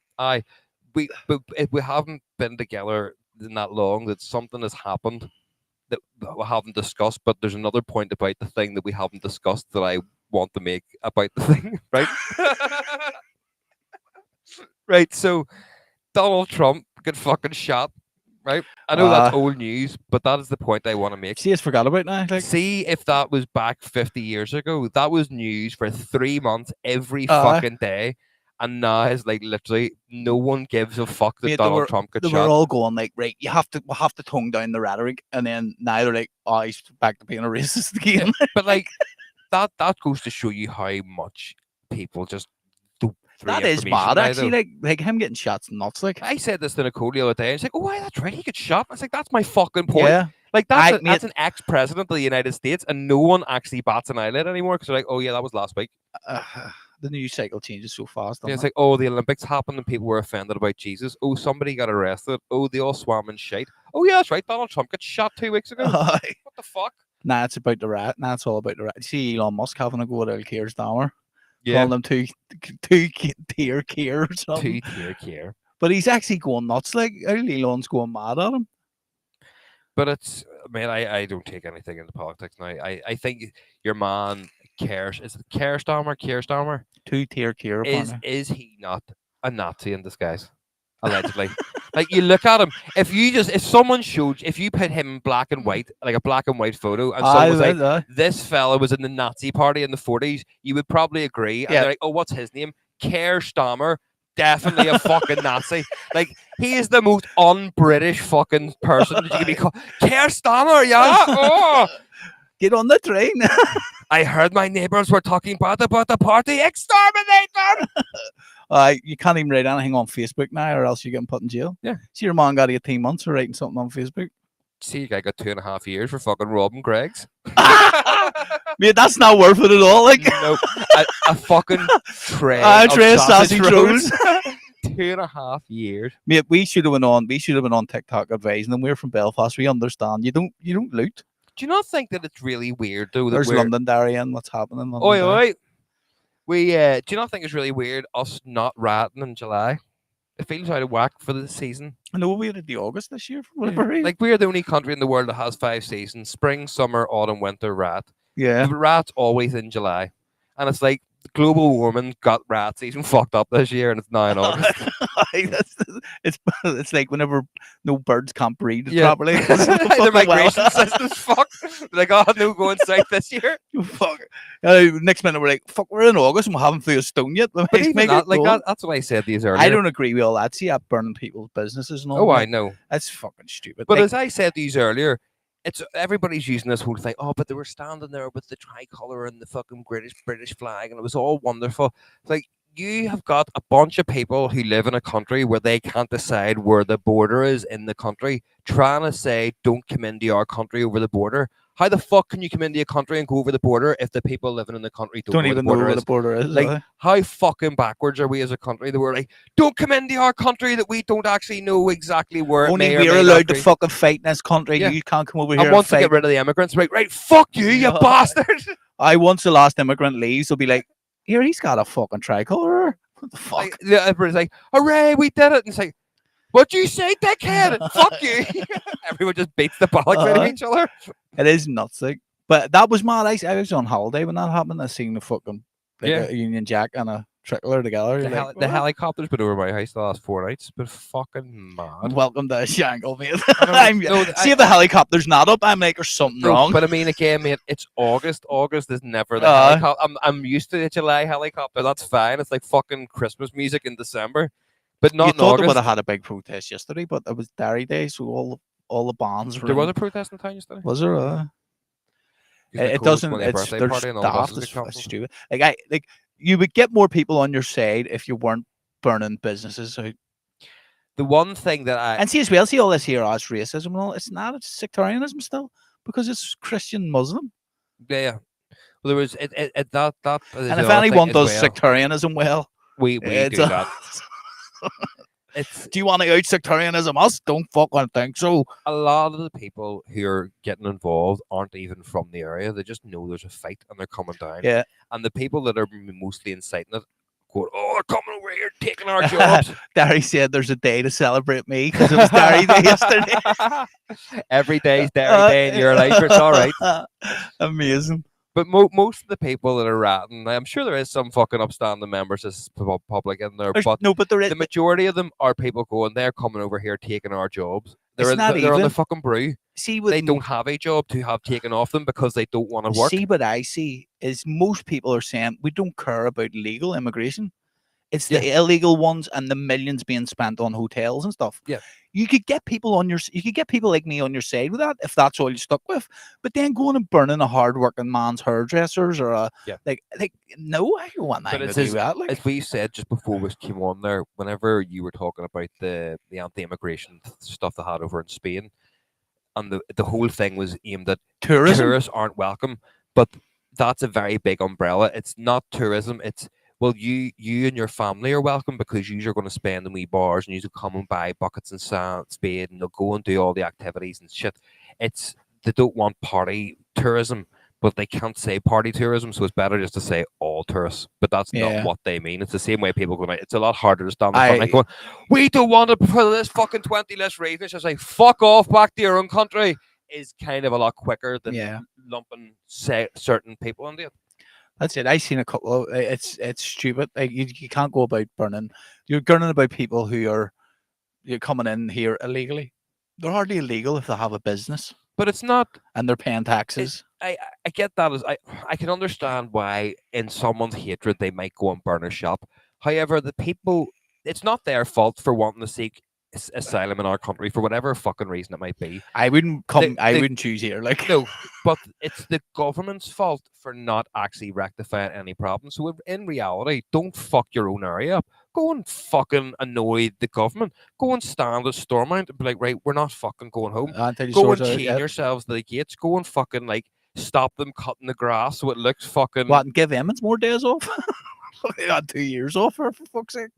We haven't been together in that long that something has happened that we haven't discussed, but there's another point about the thing that we haven't discussed that I want to make about the thing, right? Right, so Donald Trump got fucking shot, right? I know that's old news, but that is the point I want to make. See, it's forgot about now. Like, see, if that was back 50 years ago, that was news for 3 months every fucking day. And now it's like literally no one gives a fuck that Donald Trump got shot. They were all going like, right, we'll have to tone down the rhetoric, and then now they're like, oh, he's back to being a racist again. But like that goes to show you how much people just do. That is bad, actually. Like him getting shot's nuts. Like I said this to Nicole the other day. It's like, oh, why, that's right, he gets shot. I was like, that's my fucking point. Yeah. Like that's an ex-president of the United States, and no one actually bats an eyelid anymore because they're like, oh yeah, that was last week. The news cycle changes so fast. Yeah, it's like, oh, the Olympics happened and people were offended about Jesus. Oh, somebody got arrested. Oh, they all swam in shite. Oh, yeah, that's right. Donald Trump got shot 2 weeks ago. What the fuck? Nah, it's about the rat. Nah, it's all about the rat. See Elon Musk having a go at Keir Starmer. Yeah. Calling them two-tier Keir or something. Two-tier Keir. But he's actually going nuts. Like, Elon's going mad at him. But it's, man, I don't take anything into politics now. I think your man Is it Kerstarmer? Two-tier Kier, apparently. Is he not a Nazi in disguise? Allegedly. Like, you look at him, if someone showed, if you put him in black and white, like a black and white photo, and someone was like, this fella was in the Nazi party in the 40s, you would probably agree. And Yeah. they're like, oh, what's his name? Kerstarmer. Definitely a fucking Nazi. Like, he is the most un-British fucking person that you can be called. Kerstarmer, yeah. Oh. Get on the train. I heard my neighbors were talking about the party exterminator. You can't even write anything on Facebook now, or else you're getting put in jail. Yeah. See, your man got 18 months for writing something on Facebook. See, you guy got 2.5 years for fucking robbing Greg's. Mate, that's not worth it at all. Like, No, a fucking tray. tray of of sausage rolls. 2.5 years. Mate, we should have been on TikTok advising them. We're from Belfast. We understand. You don't loot. Do you not think that it's really weird though? That There's we're... Londonderry and what's happening in Oi, Londonderry. oi. We do you not think it's really weird us not ratting in July? It feels out of whack for the season. I know we did the August this year for whatever reason. Like, we're the only country in the world that has 5 seasons: spring, summer, autumn, winter, rat. Yeah. The rat's always in July, and it's like global warming got rat season fucked up this year, and it's now in August. It's like whenever no birds can't breed Yeah. properly. Their migration system's fucked. Like, oh, no going south this year. Fuck. Next minute we're like, fuck, we're in August and we haven't flew a stone yet. But even that's what I said these earlier. I don't agree with all that. See, that burning people's businesses and all. Oh, that. I know. That's fucking stupid. But Like, as I said these earlier, it's everybody's using this whole thing. Oh, but they were standing there with the tricolour and the fucking British flag, and it was all wonderful. It's like, you have got a bunch of people who live in a country where they can't decide where the border is in the country, trying to say, don't come into our country over the border. How the fuck can you come into a country and go over the border if the people living in the country don't know even where know where the the border is. Like, how fucking backwards are we as a country that we're like, don't come into our country that we don't actually know exactly where it only may or we're may allowed not to be. fucking fight in this country. Yeah. You can't come over here And and once to fight. get rid of the immigrants, right, fuck you, you No. bastard. Once the last immigrant leaves, they'll be like, here, he's got a fucking tricolour. What the fuck? Like, the everybody's like, hooray, we did it. And it's like, what'd you say, dickhead? Fuck you. Everyone just beats the bollocks out of each other. It is nuts. Like, but that was mad. I was on holiday when that happened. I seen the fucking a Union Jack and a trickler together. The, You're like, the helicopter's been over my house the last 4 nights. It's been fucking mad. welcome to Shangle, mate. No, See if the helicopter's not up, I'm like, there's something wrong. But I mean, again, mate, it's August. August is never the Uh-huh. helicopter. I'm used to the July helicopter. That's fine. It's like fucking Christmas music in December. But not You in thought they August. would have had a big protest yesterday, but it was Dairy Day, so all the bands were. There was in. a protest in town yesterday. Was there? It doesn't. It's their staff is stupid. Like you would get more people on your side if you weren't burning businesses out. The one thing that I And see as well, see all this here as racism and all. It's not. It's sectarianism still because it's Christian Muslim. yeah. Well, there was that. is And the if other anyone thing as does well. sectarianism well, we it's do a- that. It's do you want to out sectarianism? Us don't fucking think so. a lot of the people who are getting involved aren't even from the area. They just know there's a fight and they're coming down. Yeah. And the people that are mostly inciting it, quote, oh, they're coming over here taking our jobs. Darry said there's a day to celebrate me because it was Dairy Day yesterday. Every day's dairy day in your life. It's all right. Amazing. But most of the people that are ratting, I'm sure there is some fucking upstanding members of this public in there, but No, but there is. the majority of them are people going, they're coming over here taking our jobs. It's not They're on the even- fucking brew. See what They don't have a job to have taken off them because they don't want to work. See what I see is most people are saying we don't care about legal immigration. It's the illegal ones and the millions being spent on hotels and stuff. Yeah. You could get people on your you could get people like me on your side with that if that's all you stuck with. But then going and burning a hardworking man's hairdressers or a like no, I don't want But nothing it's to do with that. Like as we said just before we came on there, whenever you were talking about the anti-immigration stuff they had over in Spain, and the whole thing was aimed at tourism. tourists aren't welcome, but that's a very big umbrella. It's not tourism. It's well, you and your family are welcome because you are going to spend in wee bars and you will come and buy buckets and sand, spade, and they'll go and do all the activities and shit. It's they don't want party tourism, but they can't say party tourism, so it's better just to say all tourists. But that's not what they mean. It's the same way people go. It's a lot harder to stand in front and going, "We don't want to for this fucking 20 list reason." It's just like fuck off back to your own country. Is kind of a lot quicker than lumping certain people into it. That's it. I seen a couple of it's stupid. Like you can't go about burning. You're burning about people who are you're coming in here illegally. They're hardly illegal if they have a business But it's not. and they're paying taxes. I get that as I can understand why in someone's hatred they might go and burn a shop. However, the people, it's not their fault for wanting to seek asylum in our country for whatever fucking reason it might be. I wouldn't come. I they- wouldn't choose here. Like No, but it's the government's fault for not actually rectifying any problems. So in reality, don't fuck your own area up. Go and fucking annoy the government. Go and stand at Stormont and be like, right, we're not fucking going home. Go and chain yourselves to the gates. Go and fucking like stop them cutting the grass so it looks fucking. What and give Emmons more days off? They had 2 years off for fuck's sake.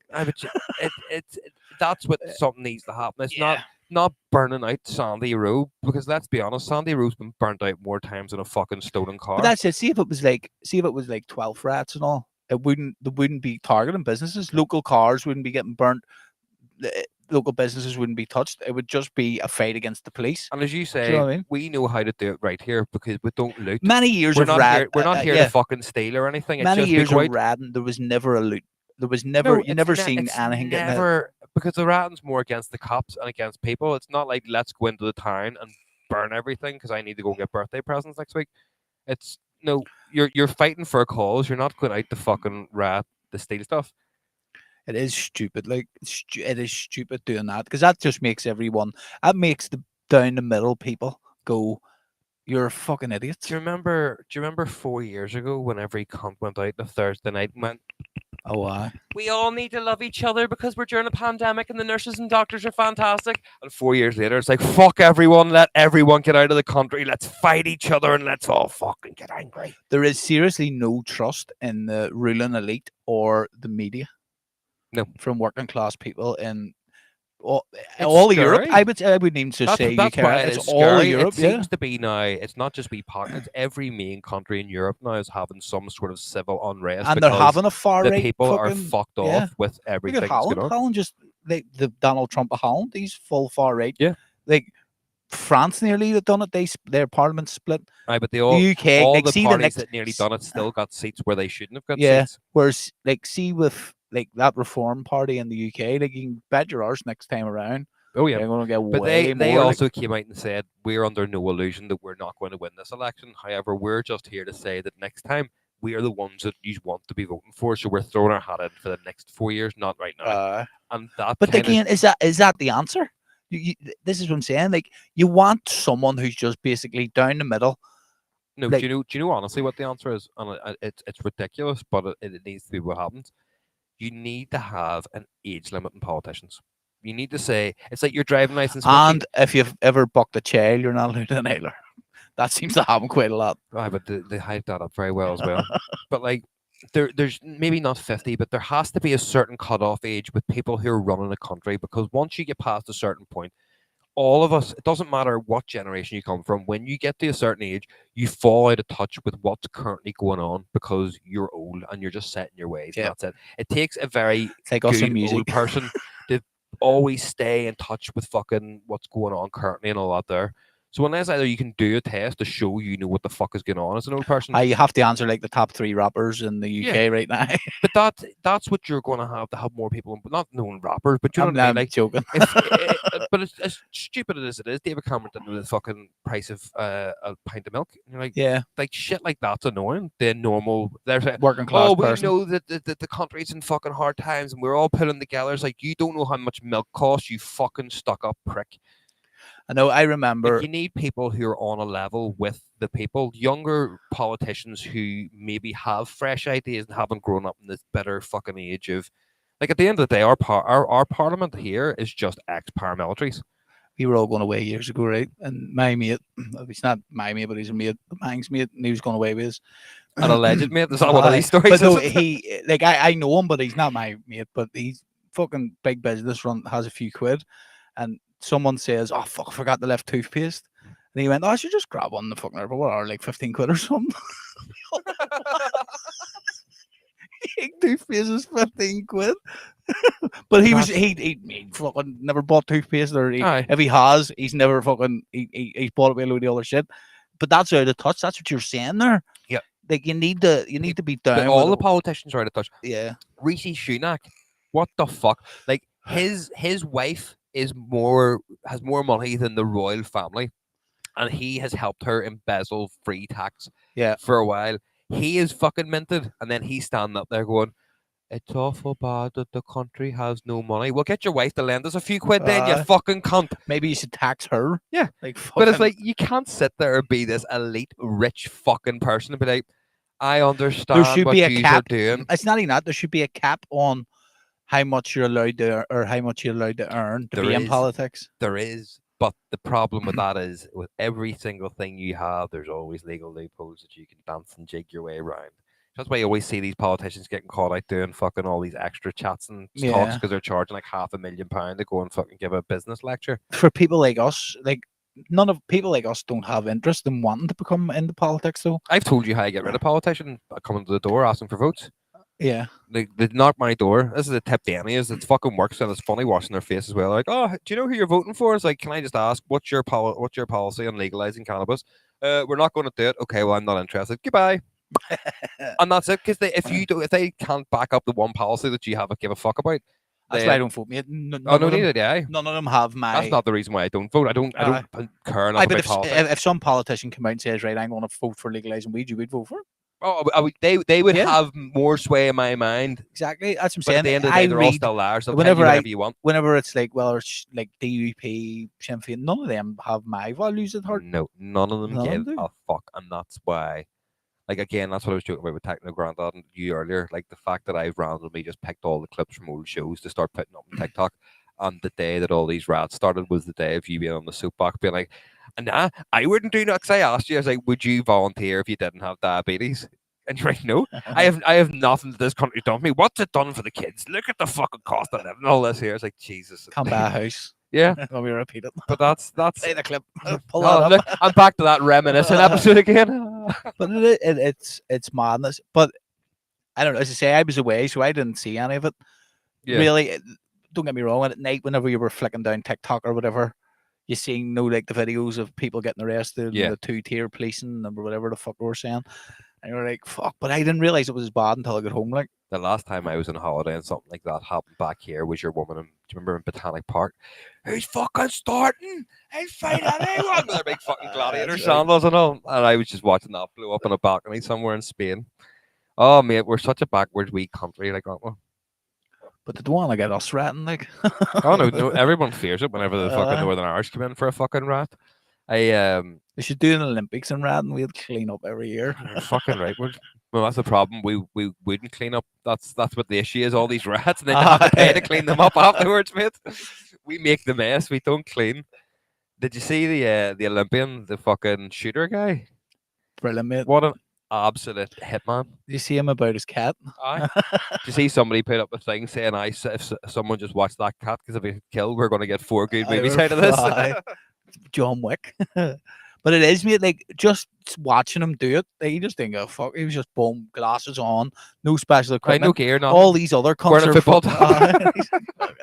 That's what something needs to happen. It's Yeah. not burning out Sandy Row, because let's be honest, Sandy Row's been burnt out more times than a fucking stolen car. But that's it. See if it was like 12 rats and all. They wouldn't be targeting businesses. Local cars wouldn't be getting burnt. Local businesses wouldn't be touched. It would just be a fight against the police. And as you you say, know what I mean? we know how to do it right here because we don't loot. Many years We're of not rat. here. We're not here yeah. to fucking steal or anything. It's Many just years we go of out- ratting. There was never a loot. There was never. No, you never it's seen it's anything getting hit. never, because the ratting's more against the cops and against people. It's not like let's go into the town and burn everything because I need to go get birthday presents next week. It's no, you're fighting for a cause. You're not going out to fucking rat the steal stuff. It is stupid. Like it is stupid doing that because that just makes everyone. That makes the down the middle people go. You're fucking idiots. Do you remember 4 years ago when every cunt went out on a Thursday night and went, Oh, why? we all need to love each other because we're during a pandemic and the nurses and doctors are fantastic. And 4 years later, it's like, fuck everyone, let everyone get out of the country, let's fight each other and let's all fucking get angry. There is seriously no trust in the ruling elite or the media. No. From working class people in all It's of Europe. scary. I wouldn't even just say That's UK. why it It's is all of scary. Europe. It Yeah. seems to be now, it's not just wee pockets. Every main country in Europe now is having some sort of civil unrest. And they're because having a far the right. people are fucking- fucked off yeah. with Look everything at that's Holland. going on. Holland just like the Donald Trump of Holland. He's full far right. Yeah. Like France nearly had done it. Their parliament split. Aye, but The all UK, all like the see the parties next. that nearly done it still got seats where they shouldn't have got Yeah. seats. Whereas, like, see with like that Reform Party in the UK, like you can bet your arse next time around. Oh yeah. They're going to get But way they more. also came out and said we're under no illusion that we're not going to win this election. However, we're just here to say that next time we are the ones that you want to be voting for. So we're throwing our hat in for the next 4 years, not right now. And that. But kinda- again, is that the answer? This is what I'm saying. Like, you want someone who's just basically down the middle. no, like- do you know honestly what the answer is? And it's ridiculous, but it needs to be what happens. You need to have an age limit in politicians. You need to say it's like your driving license. And if you've ever bucked a child, you're not allowed to inhaler. That seems to happen quite a lot. But they hyped that up very well as well. But like, there's maybe not 50, but there has to be a certain cutoff age with people who are running a country, because once you get past a certain point, all of us, it doesn't matter what generation you come from, when you get to a certain age, you fall out of touch with what's currently going on because you're old and you're just set in your ways. And Yeah. that's it. It takes a very It's like us good in music. old person to always stay in touch with fucking what's going on currently and all that there. So unless either you can do a test to show you know what the fuck is going on as an old person, You have to answer like the top 3 rappers in the UK right now. but that's what you're going to have more people, not known rappers, but you know I'm what I mean? not Like, joking. but it's as stupid as it is. David Cameron did with the fucking price of a pint of milk. And you're like, Yeah, like shit like that's annoying. The normal, they're saying, working class oh, we person. know that the country's in fucking hard times and we're all pulling together. It's like, you don't know how much milk costs, you fucking stuck up prick. I know. I Like, remember. you need people who are on a level with the people, younger politicians who maybe have fresh ideas and haven't grown up in this better fucking age of, like, at the end of the day, our parliament here is just ex-paramilitaries. We were all going away years ago, right? And my mate, he's not my mate, but he's a mate, Mang's mate, and he was going away with us. An alleged mate. Is that one of these stories? But no, is it? he like I know him, but he's not my mate. But he's fucking big business, has a few quid, and someone says, "Oh fuck, I forgot to left toothpaste," and he went, "Oh, I should just grab one in the fucking airport. What are like 15 quid or something?" Toothpaste is 15 quid. But he fucking never bought toothpaste, or Aye. if he has, he's never fucking he's bought it with a load of other shit. But that's out of touch. That's what you're saying there. Yep. like you need to be down. All with the politicians are out of touch. yeah. Rishi Sunak, what the fuck? Like his wife has more money than the royal family, and he has helped her embezzle free tax Yeah. for a while. He is fucking minted, and then he's standing up there going, "It's awful bad that the country has no money." Well, get your wife to lend us a few quid, then you fucking cunt. Maybe you should tax her. Yeah. Like, But it's fucking- like you can't sit there and be this elite, rich fucking person and be like, "I there understand should what be a you are cap. doing." It's not even that. There should be a cap on how much you're allowed to, or how much you're allowed to earn to There be in is. politics. There is, but the problem with that is with every single thing you have, there's always legal loopholes that you can dance and jig your way around. That's why you always see these politicians getting caught out doing fucking all these extra chats and talks Yeah. because they're charging like £500,000 to go and fucking give a business lecture. For people like us, like none of people like us don't have interest in wanting to become into politics, though. I've told you how I get rid of politicians coming to the door asking for votes. Yeah. They knock my door. This is a tip to any is it fucking works and it's funny watching their face as well. Like, oh, do you know who you're voting for? It's like, can I just ask what's your policy on legalizing cannabis? We're not going to do it. Okay, well I'm not interested. Goodbye. And that's it. Because if they can't back up the one policy that you have a give a fuck about, That's then, why I don't vote, mate. None oh no, of them, neither do I. none of them have my. That's not the reason why I don't vote. I don't care enough But about politics. if some politician come out and says, right, I'm going to vote for legalizing weed, you would vote for it. They would Yeah. have more sway in my mind. Exactly. That's what But I'm at the saying. end of the day, they're all still liars. They'll tell you whenever whatever you want. Whenever it's like, well, it's like DUP, Sinn Féin, none of them have my values at heart. No, none of them None of give them do. a fuck, and that's why. Like again, that's what I was joking about with Techno Grandad and you earlier. Like the fact that I've randomly just picked all the clips from old shows to start putting up on TikTok, and the day that all these rats started was the day of you being on the soapbox, being like, "Nah, I wouldn't do that." Because I asked you, I was like, "Would you volunteer if you didn't have diabetes?" And you're like, "No, I have nothing that this country done for me. What's it done for the kids? Look at the fucking cost of living, all this here." It's like Jesus. Can't buy a house. Yeah, Let me repeat it. but that's Play the clip. Pull Oh, that up. look, I'm back to that reminiscent episode again. But it's madness. But I don't know. As I say, I was away, so I didn't see any of it. Yeah. Really, don't get me wrong. At night, whenever you were flicking down TikTok or whatever, you seen like the videos of people getting arrested, Yeah. and the 2-tier policing or whatever the fuck they were saying. And you're like, fuck. But I didn't realize it was as bad until I got home. Like, The last time I was on holiday and something like that happened back here was your woman. Do you remember in Botanic Park? Who's fucking starting? Hey, fight anyone! With their big fucking gladiator That's right. sandals and all. And I was just watching that blow up on a balcony somewhere in Spain. Oh, mate, we're such a backwards wee country, like, aren't we? but they don't want to get us ratting. Like, Oh, no, everyone fears it whenever the fucking Uh. Northern Irish come in for a fucking rat. they should do an Olympics in ratting. We'd clean up every year. You're fucking right. Well, that's the problem. We wouldn't clean up. That's what the issue is. All these rats, and then you have to pay to clean them up afterwards, mate. We make the mess. We don't clean. Did you see the Olympian, the fucking shooter guy? Brilliant, mate. What an absolute hitman! Did you see him about his cat? Aye. Did you see somebody put up a thing saying, if someone just watched that cat because if it's killed, we're going to get 4 good Aye, movies we're out of this." fly. John Wick. But it is, mate, like just watching him do it, like, he just didn't give a fuck. He was just boom, glasses on, no special Right, equipment. no gear, no. All these other Wearing a cunts are football fucking- He's like,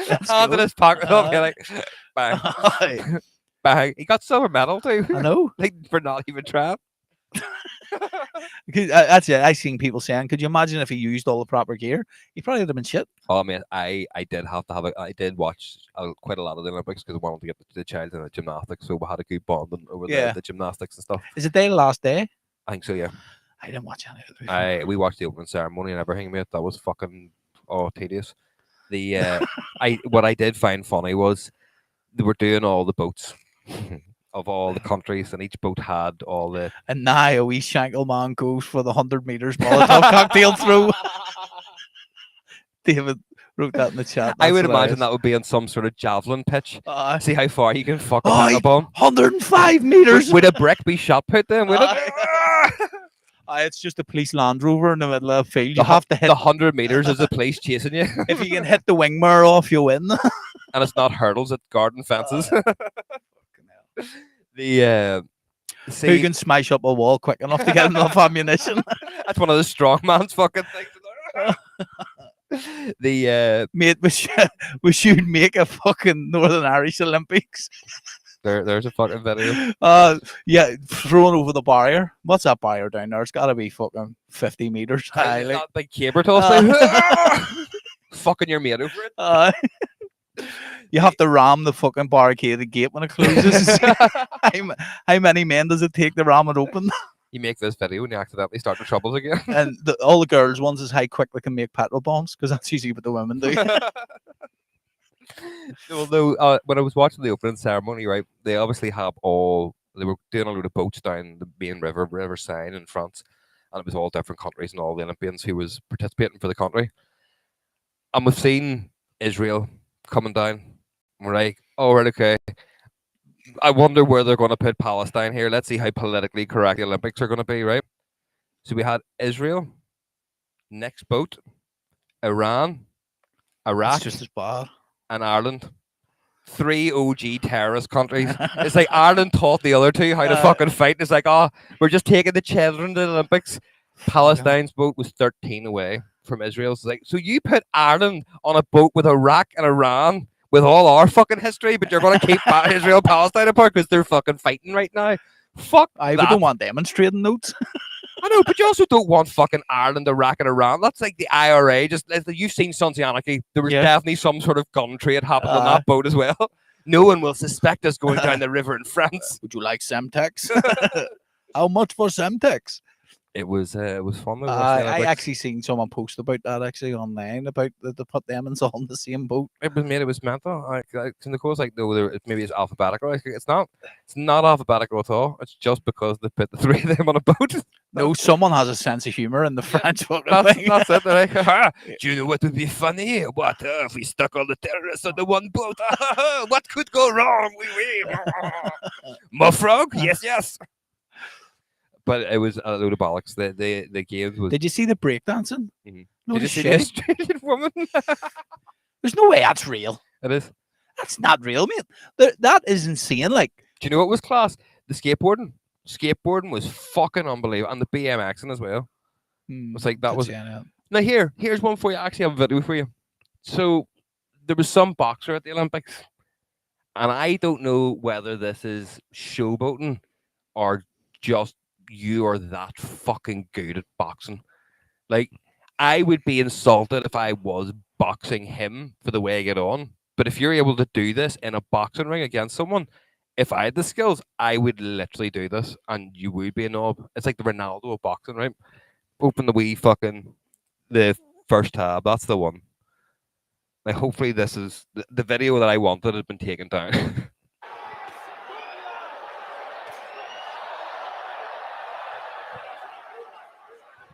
let's Hand in go. his pocket, up, you're Aye. like, bang, Aye. bang. He got silver medal too, I know. like for not even trying. That's it. I seen people saying, could you imagine if he used all the proper gear? He probably would have been shit. Oh man, I did have to have I did watch quite a lot of the Olympics because I wanted to get the child in the gymnastics, so we had a good bonding over Yeah. the gymnastics and stuff. Is it their last day? I think so, yeah. I didn't watch any of it. We watched the opening ceremony and everything, mate. That was fucking tedious. The what I did find funny was they were doing all the boats of all the countries, and each boat had all the. And now a wee shankle man goes for the 100 meters Molotov cocktail throw. David wrote that in the chat. I That's would imagine hilarious. that would be on some sort of javelin pitch. Aye. See how far you can fuck a Aye. pack a bomb. 105 meters. Would a brick be shot put then? Would it? Aye, it's just a police Land Rover in the middle of a field. You The have to hit. The 100 meters is the police chasing you, If you can hit the wing mirror off, you win. and it's not hurdles; it's garden fences. The Who see, can smash up a wall quick enough to get enough ammunition? that's one of the strong man's fucking things. The Mate, we should make a fucking Northern Irish Olympics. There's a fucking video. Yeah, thrown over the barrier. What's that barrier down there? It's got to be fucking 50 meters high. Like, That big caber toss thing. Fucking your mate over it. You have to ram the fucking barricaded gate when it closes. How many men does it take to ram it open? You make this video and you accidentally start the troubles again. And all the girls' ones is how quick they can make petrol bombs, because that's usually what the women do. Although when I was watching the opening ceremony, right, they obviously they were doing a load of boats down the main River Seine in France, and it was all different countries and all the Olympians who was participating for the country. And we've seen Israel coming down. We're like, oh, right, okay. I wonder where they're going to put Palestine here. Let's see how politically correct the Olympics are going to be, right? So we had Israel, next boat, Iran, Iraq, It's just as bad. and Ireland. 3 OG terrorist countries. It's like Ireland taught the other two how to fucking fight. It's like, oh, we're just taking the children to the Olympics. Palestine's boat was 13 away from Israel. It's like, so you put Ireland on a boat with Iraq and Iran with all our fucking history, but you're going to keep Israel Palestine apart because they're fucking fighting right now. Fuck We that. don't want demonstrating notes. I know, but you also don't want fucking Ireland, Iraq, and Iran. That's like the IRA. Just you've seen Sons of Anarchy. There was definitely some sort of gun trade happened on that boat as well. No one will suspect us going down the river in France. Would you like Semtex? How much for Semtex? It was fun. I actually seen someone post about that actually online about the put them and on the same boat. It was mental. Nicole's like, no, maybe it's alphabetical. Like, it's not alphabetical at all. It's just because they put the 3 of them on a boat. No, someone has a sense of humor in the French fucking thing. That's it. They're like, do you know what would be funny? What if we stuck all the terrorists on the one boat? What could go wrong? More frog? Yes. But it was a load of bollocks. The games was. Did you see the breakdancing? Mhm. No, Did you the see shit. this Australian woman? There's no way that's real. It is. That's not real, mate. That is insane. Like, Do you know what was class? The skateboarding. Skateboarding was fucking unbelievable, and the BMXing as well. It's like that was. Now here's one for you. I actually have a video for you. So there was some boxer at the Olympics, and I don't know whether this is showboating or just you are that fucking good at boxing. Like, I would be insulted if I was boxing him for the way I get on. But if you're able to do this in a boxing ring against someone, if I had the skills, I would literally do this, and you would be a knob. It's like the Ronaldo of boxing, right? Open the first tab. That's the one. Like, hopefully this is the video that I wanted has been taken down.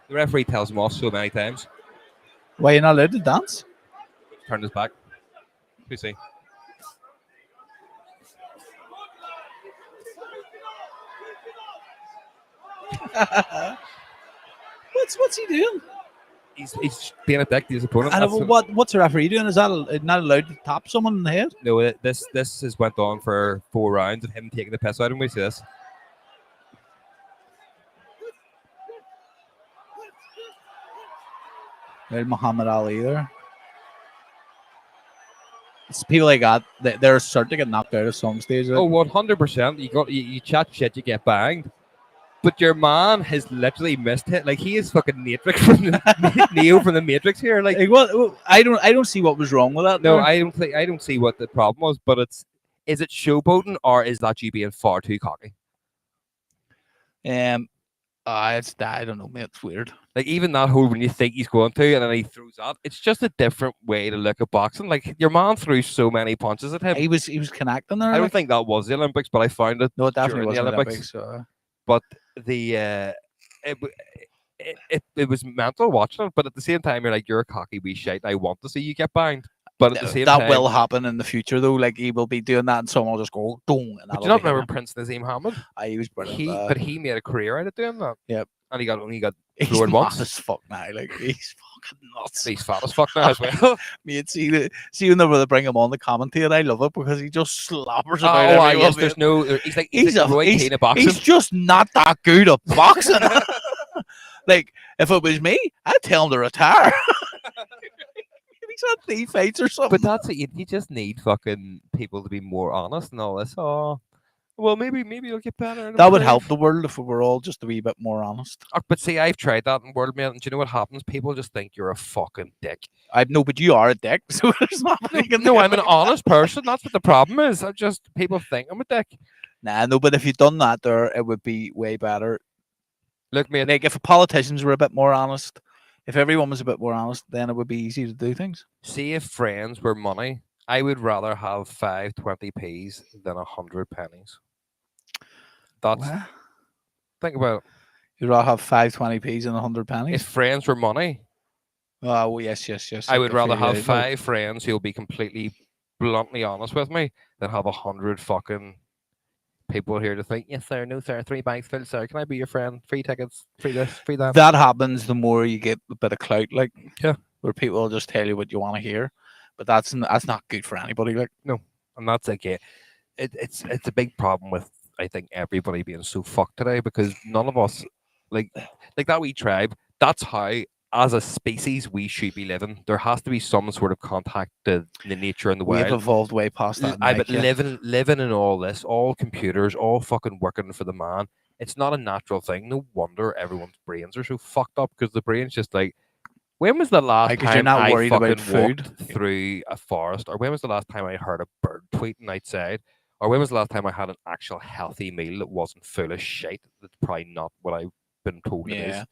The referee tells him off so many times. why you not allowed to dance? Turned his back. We see. What's he doing? He's being a dick to his opponent. And what's the referee doing? Is that not allowed to tap someone in the head? No, this has went on for 4 rounds of him taking the piss out of him. We see this. There's Muhammad Ali there. It's people like that. They're certain to get knocked out at some stage. Oh, 100%. You chat shit, you get banged. But your man has literally missed it. Like, he is fucking Matrix from the Neo from the Matrix here. Like what? I don't see what was wrong with that. no, there. I don't see what the problem was. But is it showboating or is that you being far too cocky? I don't know, mate. It's weird. Like, even that whole when you think he's going to and then he throws that, it's just a different way to look at boxing. Like, your man threw so many punches at him. He was connecting there. I don't like. think that was the Olympics, but I found it. No, it definitely during wasn't the the Olympics. Olympics. But it was mental watching it. But at the same time, you're like, you're a cocky wee shite. I want to see you get banged. But at the same that time, will happen in the future, though. Like, he will be doing that, and someone will just go boom. And But you not remember Prince Nazim Hamid? He was brilliant. He made a career out of doing that. Yep. And he got He's thrown mad once. as fuck now. Like, he's fucking nuts. He's fat as fuck now as well. Mate, see whenever they bring him on the commentator, I love it because he just slobbers about Oh, everyone. yes, there's no. He's like Roy Keane of boxing. He's just not that good at boxing. Like, if it was me, I'd tell him to retire. He's had 3 fights or something. But that's it. You just need fucking people to be more honest and all this. Oh, Well, maybe it'll get better. and That would help improve. the world if we were all just a wee bit more honest. But see, I've tried that in world, mate, and do you know what happens? People just think you're a fucking dick. I know, but you are a dick, so there's not No, really no, I'm an honest person. That's what the problem is. I just people think I'm a dick. Nah, no, but if you'd done that there, it would be way better. Look, mate, Like if politicians were a bit more honest, if everyone was a bit more honest, then it would be easy to do things. see if friends were money, I would rather have 5 20p's than 100 pennies. That's What? think about it. You'd rather have 5 20p's and 100 pennies. If friends were money, Oh, well, yes. I would can rather figure have it out. 5 friends who'll be completely bluntly honest with me than have 100 fucking people here to think, yes sir, no sir, 3 bags full, sir. Can I be your friend? Free tickets, free this, free that. That happens the more you get a bit of clout, like Yeah. where people will just tell you what you want to hear, but that's not good for anybody. Like And that's okay. It's a big problem with I think everybody being so fucked today because none of us like that wee tribe. That's how as a species we should be living. There has to be some sort of contact to the nature and the we have wild. evolved way past that. I now, but yeah. living in all this, all computers, all fucking working for the man. It's not a natural thing. No wonder everyone's brains are so fucked up because the brain's just like, when was the last Because time you're not I worried fucking about food. walked through a forest, or when was the last time I heard a bird tweeting outside, or when was the last time I had an actual healthy meal that wasn't full of shit? That's probably not what I've been told it is. Yeah.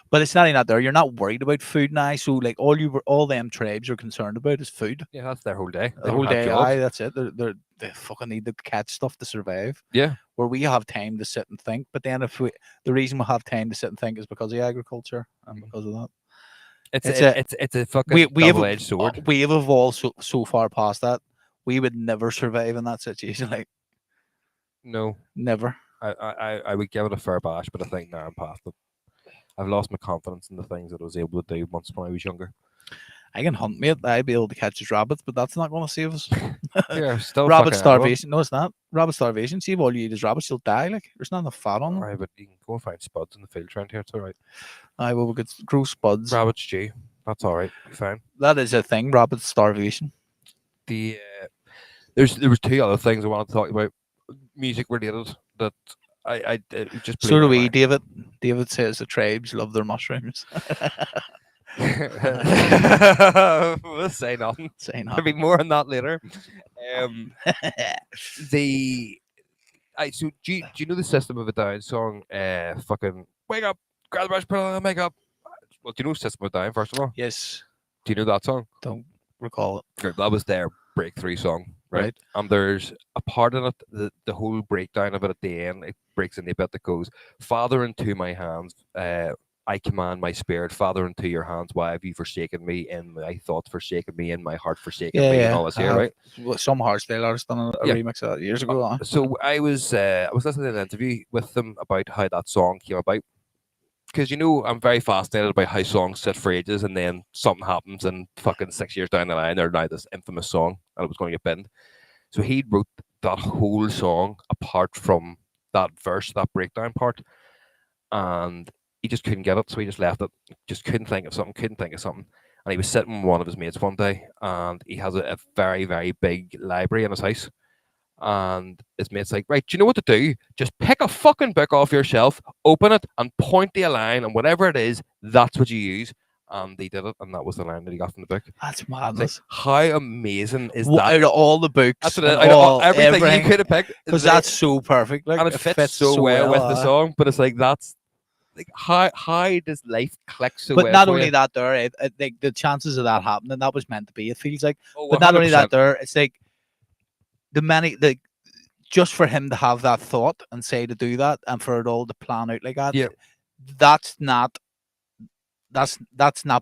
But it's not even that there. You're not worried about food now. So like all them tribes are concerned about is food. Yeah, that's their whole day. They The don't whole have day, jobs. aye, that's it. They fucking need to catch stuff to survive. Yeah. Where we have time to sit and think. But then the reason we have time to sit and think is because of agriculture and because of that. It's a fucking We have double-edged sword. we have evolved so far past that. We would never survive in that situation. Like No, never. I would give it a fair bash, but I think now I'm past it. I've lost my confidence in the things that I was able to do once when I was younger. I can hunt, mate. I'd be able to catch his rabbits, but that's not going to save us. Yeah, still Rabbit fucking animal. starvation. No, it's not. Rabbit starvation. See if all you eat is rabbits, you'll die. Like there's not enough fat on them. Alright, but you can go and find spuds in the field around here. It's all right. Aye, well, we could grow spuds. Rabbit stew. That's all right. Be fine. That is a thing. Rabbit starvation. The there was 2 other things I wanted to talk about, music related that I it just blew So do my we, mind. David. David says the tribes love their mushrooms. We'll say nothing. Say There'll not. be more on that later. So do you know the System of a Down song? Fucking wake up, grab the brush, put on the makeup. Well, do you know System of a Down first of all? Yes. Do you know that song? Don't recall it. Right, that was their breakthrough song, right? Right. And there's a part in it, the whole breakdown of it at the end, it breaks in a bit that goes, Father, into my hands, I command my spirit, Father, into your hands, why have you forsaken me, in my thoughts forsaken me, in my heart forsaken me, and all this here, right? Well, some hardstyle artist done a Yeah. remix of that years ago. So I was listening to an interview with them about how that song came about. Because I'm very fascinated by how songs sit for ages and then something happens and fucking 6 years down the line they're now this infamous song and it was going to get binned. So he wrote that whole song apart from that verse, that breakdown part, and he just couldn't get it, so he just left it. Just couldn't think of something. And he was sitting with one of his mates one day, and he has a very, very big library in his house. And his mate's like, right, do you know what to do? Just pick a fucking book off your shelf, open it, and point to a line, and whatever it is, that's what you use. And he did it, and that was the line that he got from the book. That's It's madness. like, how amazing is Well, that? out of all the books, That's what and out of all- everything you everything, could have picked. because they- that's so perfect. Like and it fits so well with the song. But it's like that's like how does life click so But well? not for only you? that, there, like the chances of that happening, that was meant to be. It feels like, Oh, but not only 100%. that, there, it's like just for him to have that thought and say to do that, and for it all to plan out like that. Yeah. That's not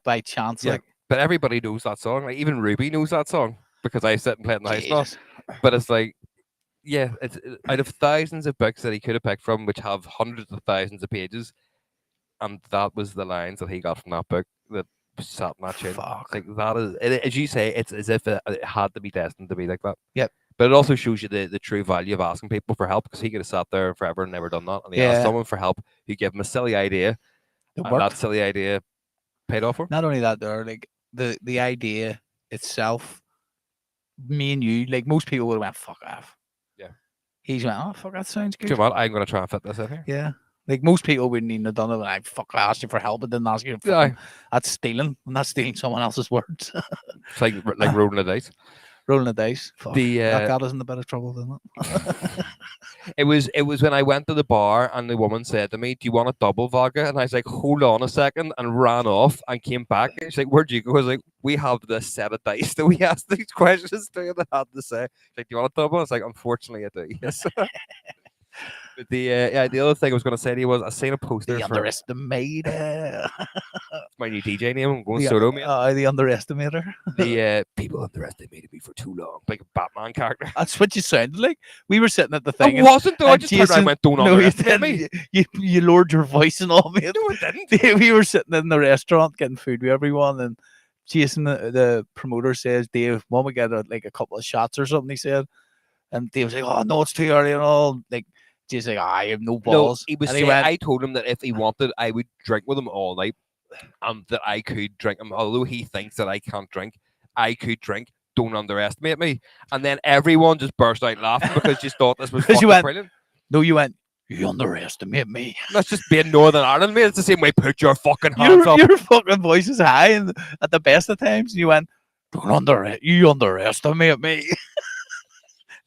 by chance. Yeah. Like, But everybody knows that song. Like even Ruby knows that song because I sit and play it in the house now. Jesus. But it's like, yeah, it's out of thousands of books that he could have picked from, which have hundreds of thousands of pages, and that was the lines that he got from that book that sat in that tune. Fuck. It's like that is, as you say, it's as if it had to be destined to be like that. Yep. But it also shows you the true value of asking people for help, because he could have sat there forever and never done that, and he asked Yeah. someone for help who gave him a silly idea, It and worked. that silly idea paid off for him. Not only that, there, like the idea itself, me and you, like most people would have went fuck off. Yeah. He's went, oh fuck, that sounds Do you good. know what? I'm going to try and fit this in here. Yeah. Like most people wouldn't even have done it. I fuck, I asked you for help, but didn't ask you. To Yeah, fucking, that's stealing. I'm not stealing someone else's words. it's like rolling the dice. Rolling the dice. Fuck. The That got us in a bit of trouble, didn't it? it was when I went to the bar and the woman said to me, "Do you want a double vodka?" And I was like, "Hold on a second," and ran off and came back. And she's like, "Where'd you go?" I was like, "We have this set of dice that we asked these questions to." And I had to say, she's like, "Do you want a double?" I was like, "Unfortunately, I do." Yes. But the other thing I was going to say to you was I seen a poster The for underestimator. my new DJ name. I'm going solo, mate. The underestimator. The people underestimated me for too long, like a Batman character. That's what you sounded like. We were sitting at the I thing. and- wasn't though. I and just turned around and Jason- went, "Don't no, you underestimate me." didn't. You lowered your voice and all, mate. No, I didn't. We were sitting in the restaurant getting food with everyone, and Jason, the promoter, says, "Dave, when we get like a couple of shots or something," he said, and Dave's like, "Oh no, it's too early and all." Like, Jason's like, "I have no No, balls." he was and saying, went, I told him that if he wanted, I would drink with him all night, and that I could drink him. Although he thinks that I can't drink, I could drink. Don't underestimate me. And then everyone just burst out laughing because just thought this was 'Cause you fucking went- brilliant. "No, you went. You underestimate me. That's just being Northern Ireland, mate. It's the same way. Put your fucking hands Your up. your fucking voice is high, and at the best of times, and you went, you underestimate me."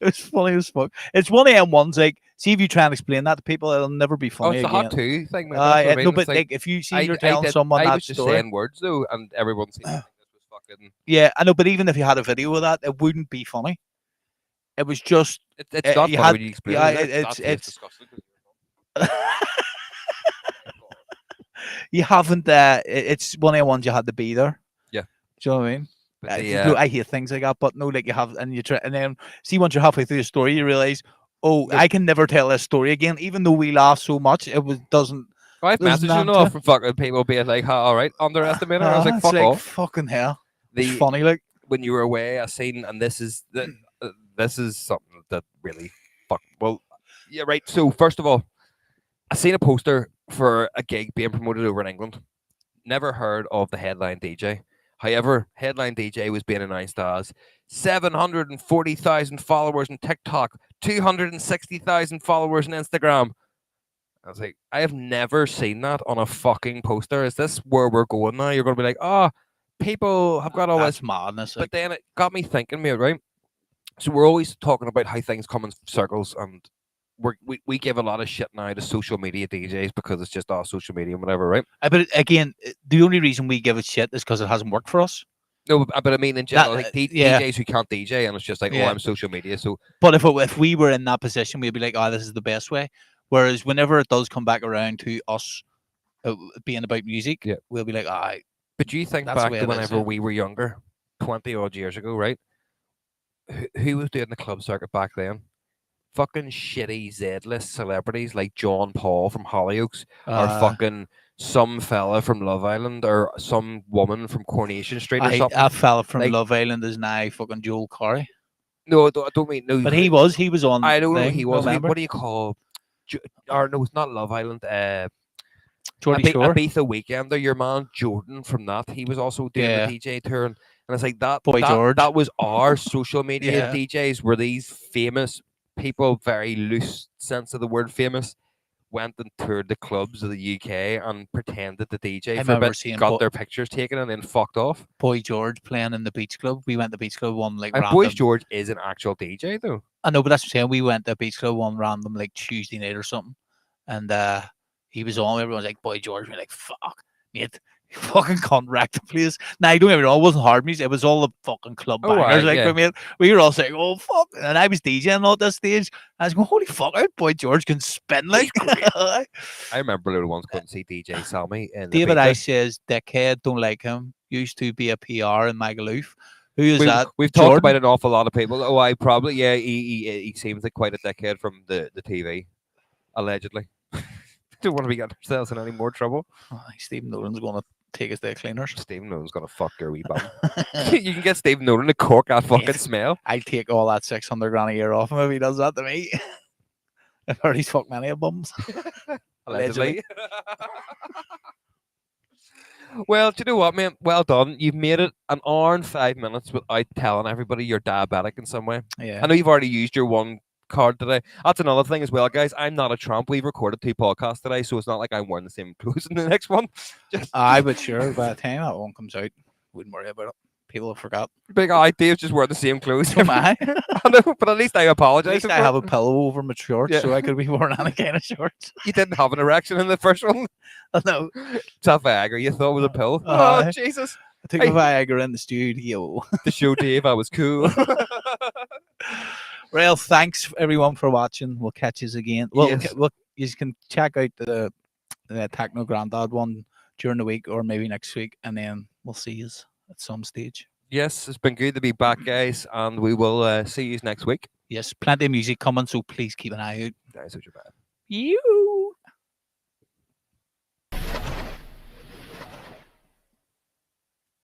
It was funny as fuck. It's one of them ones like, see if you try and explain that to people, it'll never be Oh, funny it's the again. hot two thing, mate. That's what I mean. No, It's but like, like if you see you're telling did- someone I that was just story, saying words though, and everyone seemed to think this was fucking. yeah, I know. But even if you had a video of that, it wouldn't be funny. It was just It's not you funny had- when you explain yeah, it. it's disgusting. you haven't. It's one of the ones you had to be there. Yeah. Do you know what I mean? But No, I hate things like that, but no, like you have, and you try, and then see once you're halfway through the story, you realize, oh, No. I can never tell this story again, even though we laugh so much. It doesn't. I've there's messaged none enough to- from fucking people being like, "Huh, all right, underestimate her." I was like, it's "Fuck off." fucking hell. It's The funny, like when you were away, I seen, and this is this is something that really fuck. Well, yeah, right. So first of all, I seen a poster for a gig being promoted over in England. Never heard of the headline DJ. However, headline DJ was being announced as 740,000 followers on TikTok, 260,000 followers on Instagram. I was like, I have never seen that on a fucking poster. Is this where we're going now? You're going to be like, oh, people have got all this. that's madness. But Like, then it got me thinking, mate, right? So we're always talking about how things come in circles, and we give a lot of shit now to social media DJs because it's just social media and whatever, right? but again, the only reason we give it shit is because it hasn't worked for us. No, but I mean in general, like yeah. DJs who can't DJ, and it's just like, oh, Yeah. I'm social media. So But if we were in that position, we'd be like, oh, this is the best way. Whereas whenever it does come back around to us being about music, Yeah. we'll be like, ah, but you think That's the back way to it is, whenever yeah. we were younger, 20 odd years ago, right? Who was doing the club circuit back then? Fucking shitty Z-list celebrities like John Paul from Hollyoaks, or fucking some fella from Love Island, or some woman from Coronation Street, or something. that fella from Like- Love Island is now fucking Joel Corey. No, I don't mean no. But he was on. I don't know thing, he was. remember? What do you call? Or no, it's not Love Island. Geordie Shore. Ibiza Weekender, your man Jordan from that. He was also doing Yeah. the DJ tour, and it's like that. Boy George. That was our social media Yeah. DJs. Were these famous people? Very loose sense of the word famous. Went and toured the clubs of the UK and pretended to DJ I for a remember bit, seeing got their pictures taken, and then fucked off. Boy George playing in the Beach Club. We went to Beach Club one like And random. Boys George is an actual DJ though. I know, but that's what I'm saying. We went to Beach Club one random like Tuesday night or something, and he was on. Everyone was like, "Boy George," we're like, "Fuck, mate." You fucking can't wreck the place. Now, don't get me wrong, it wasn't hard music. It was all the fucking club Oh, bangers. right, Like, yeah. mate, we were all saying, "Oh fuck!" And I was DJing at this stage. I was going, "Holy fuck, out Boy George can spin like." I remember little ones couldn't see DJ Sammy in the David Ibiza. I says, "Dickhead, don't like him. Used to be a PR in Magaluf. Who is that? We've talked Jordan? about an awful lot of people. Oh, I probably he seems like quite a dickhead from the TV, allegedly. Don't want to be getting ourselves in any more trouble. Oh, Stephen Nolan's going to take us to the cleaners. Stephen Nolan's gonna fuck your wee bum. You can get Stephen Nolan to cork that fucking Yeah. smell. I'll take all that 600 grand a year off him if he does that to me. I've heard he's fucked many of bums. Allegedly. Well, do you know what, man? Well done. You've made it an hour and 5 minutes without telling everybody you're diabetic in some way. Yeah. I know you've already used your one card today. That's another thing as well, guys. I'm not a tramp. We've recorded 2 podcasts today, so it's not like I'm wearing the same clothes in the next one. Just I but sure, by the time that one comes out, wouldn't worry about it. People have forgot. big eye, Dave's just wearing the same clothes. So am I. I know, but at least I At apologize. least I have a pillow over my shorts, Yeah. so I could be wearing any kind of shorts. You didn't have an erection in the first one. No, It's that Viagra you thought was a pill. Aye. Oh, Jesus. I took Hey. a Viagra in the studio. To show Dave I was cool. Well, thanks everyone for watching. We'll catch you again. Well, Yes. you can check out the Techno Grandad one during the week or maybe next week, and then we'll see you at some stage. Yes, it's been good to be back, guys, and we will see you next week. Yes, plenty of music coming, so please keep an eye out. Guys, such a bad. You.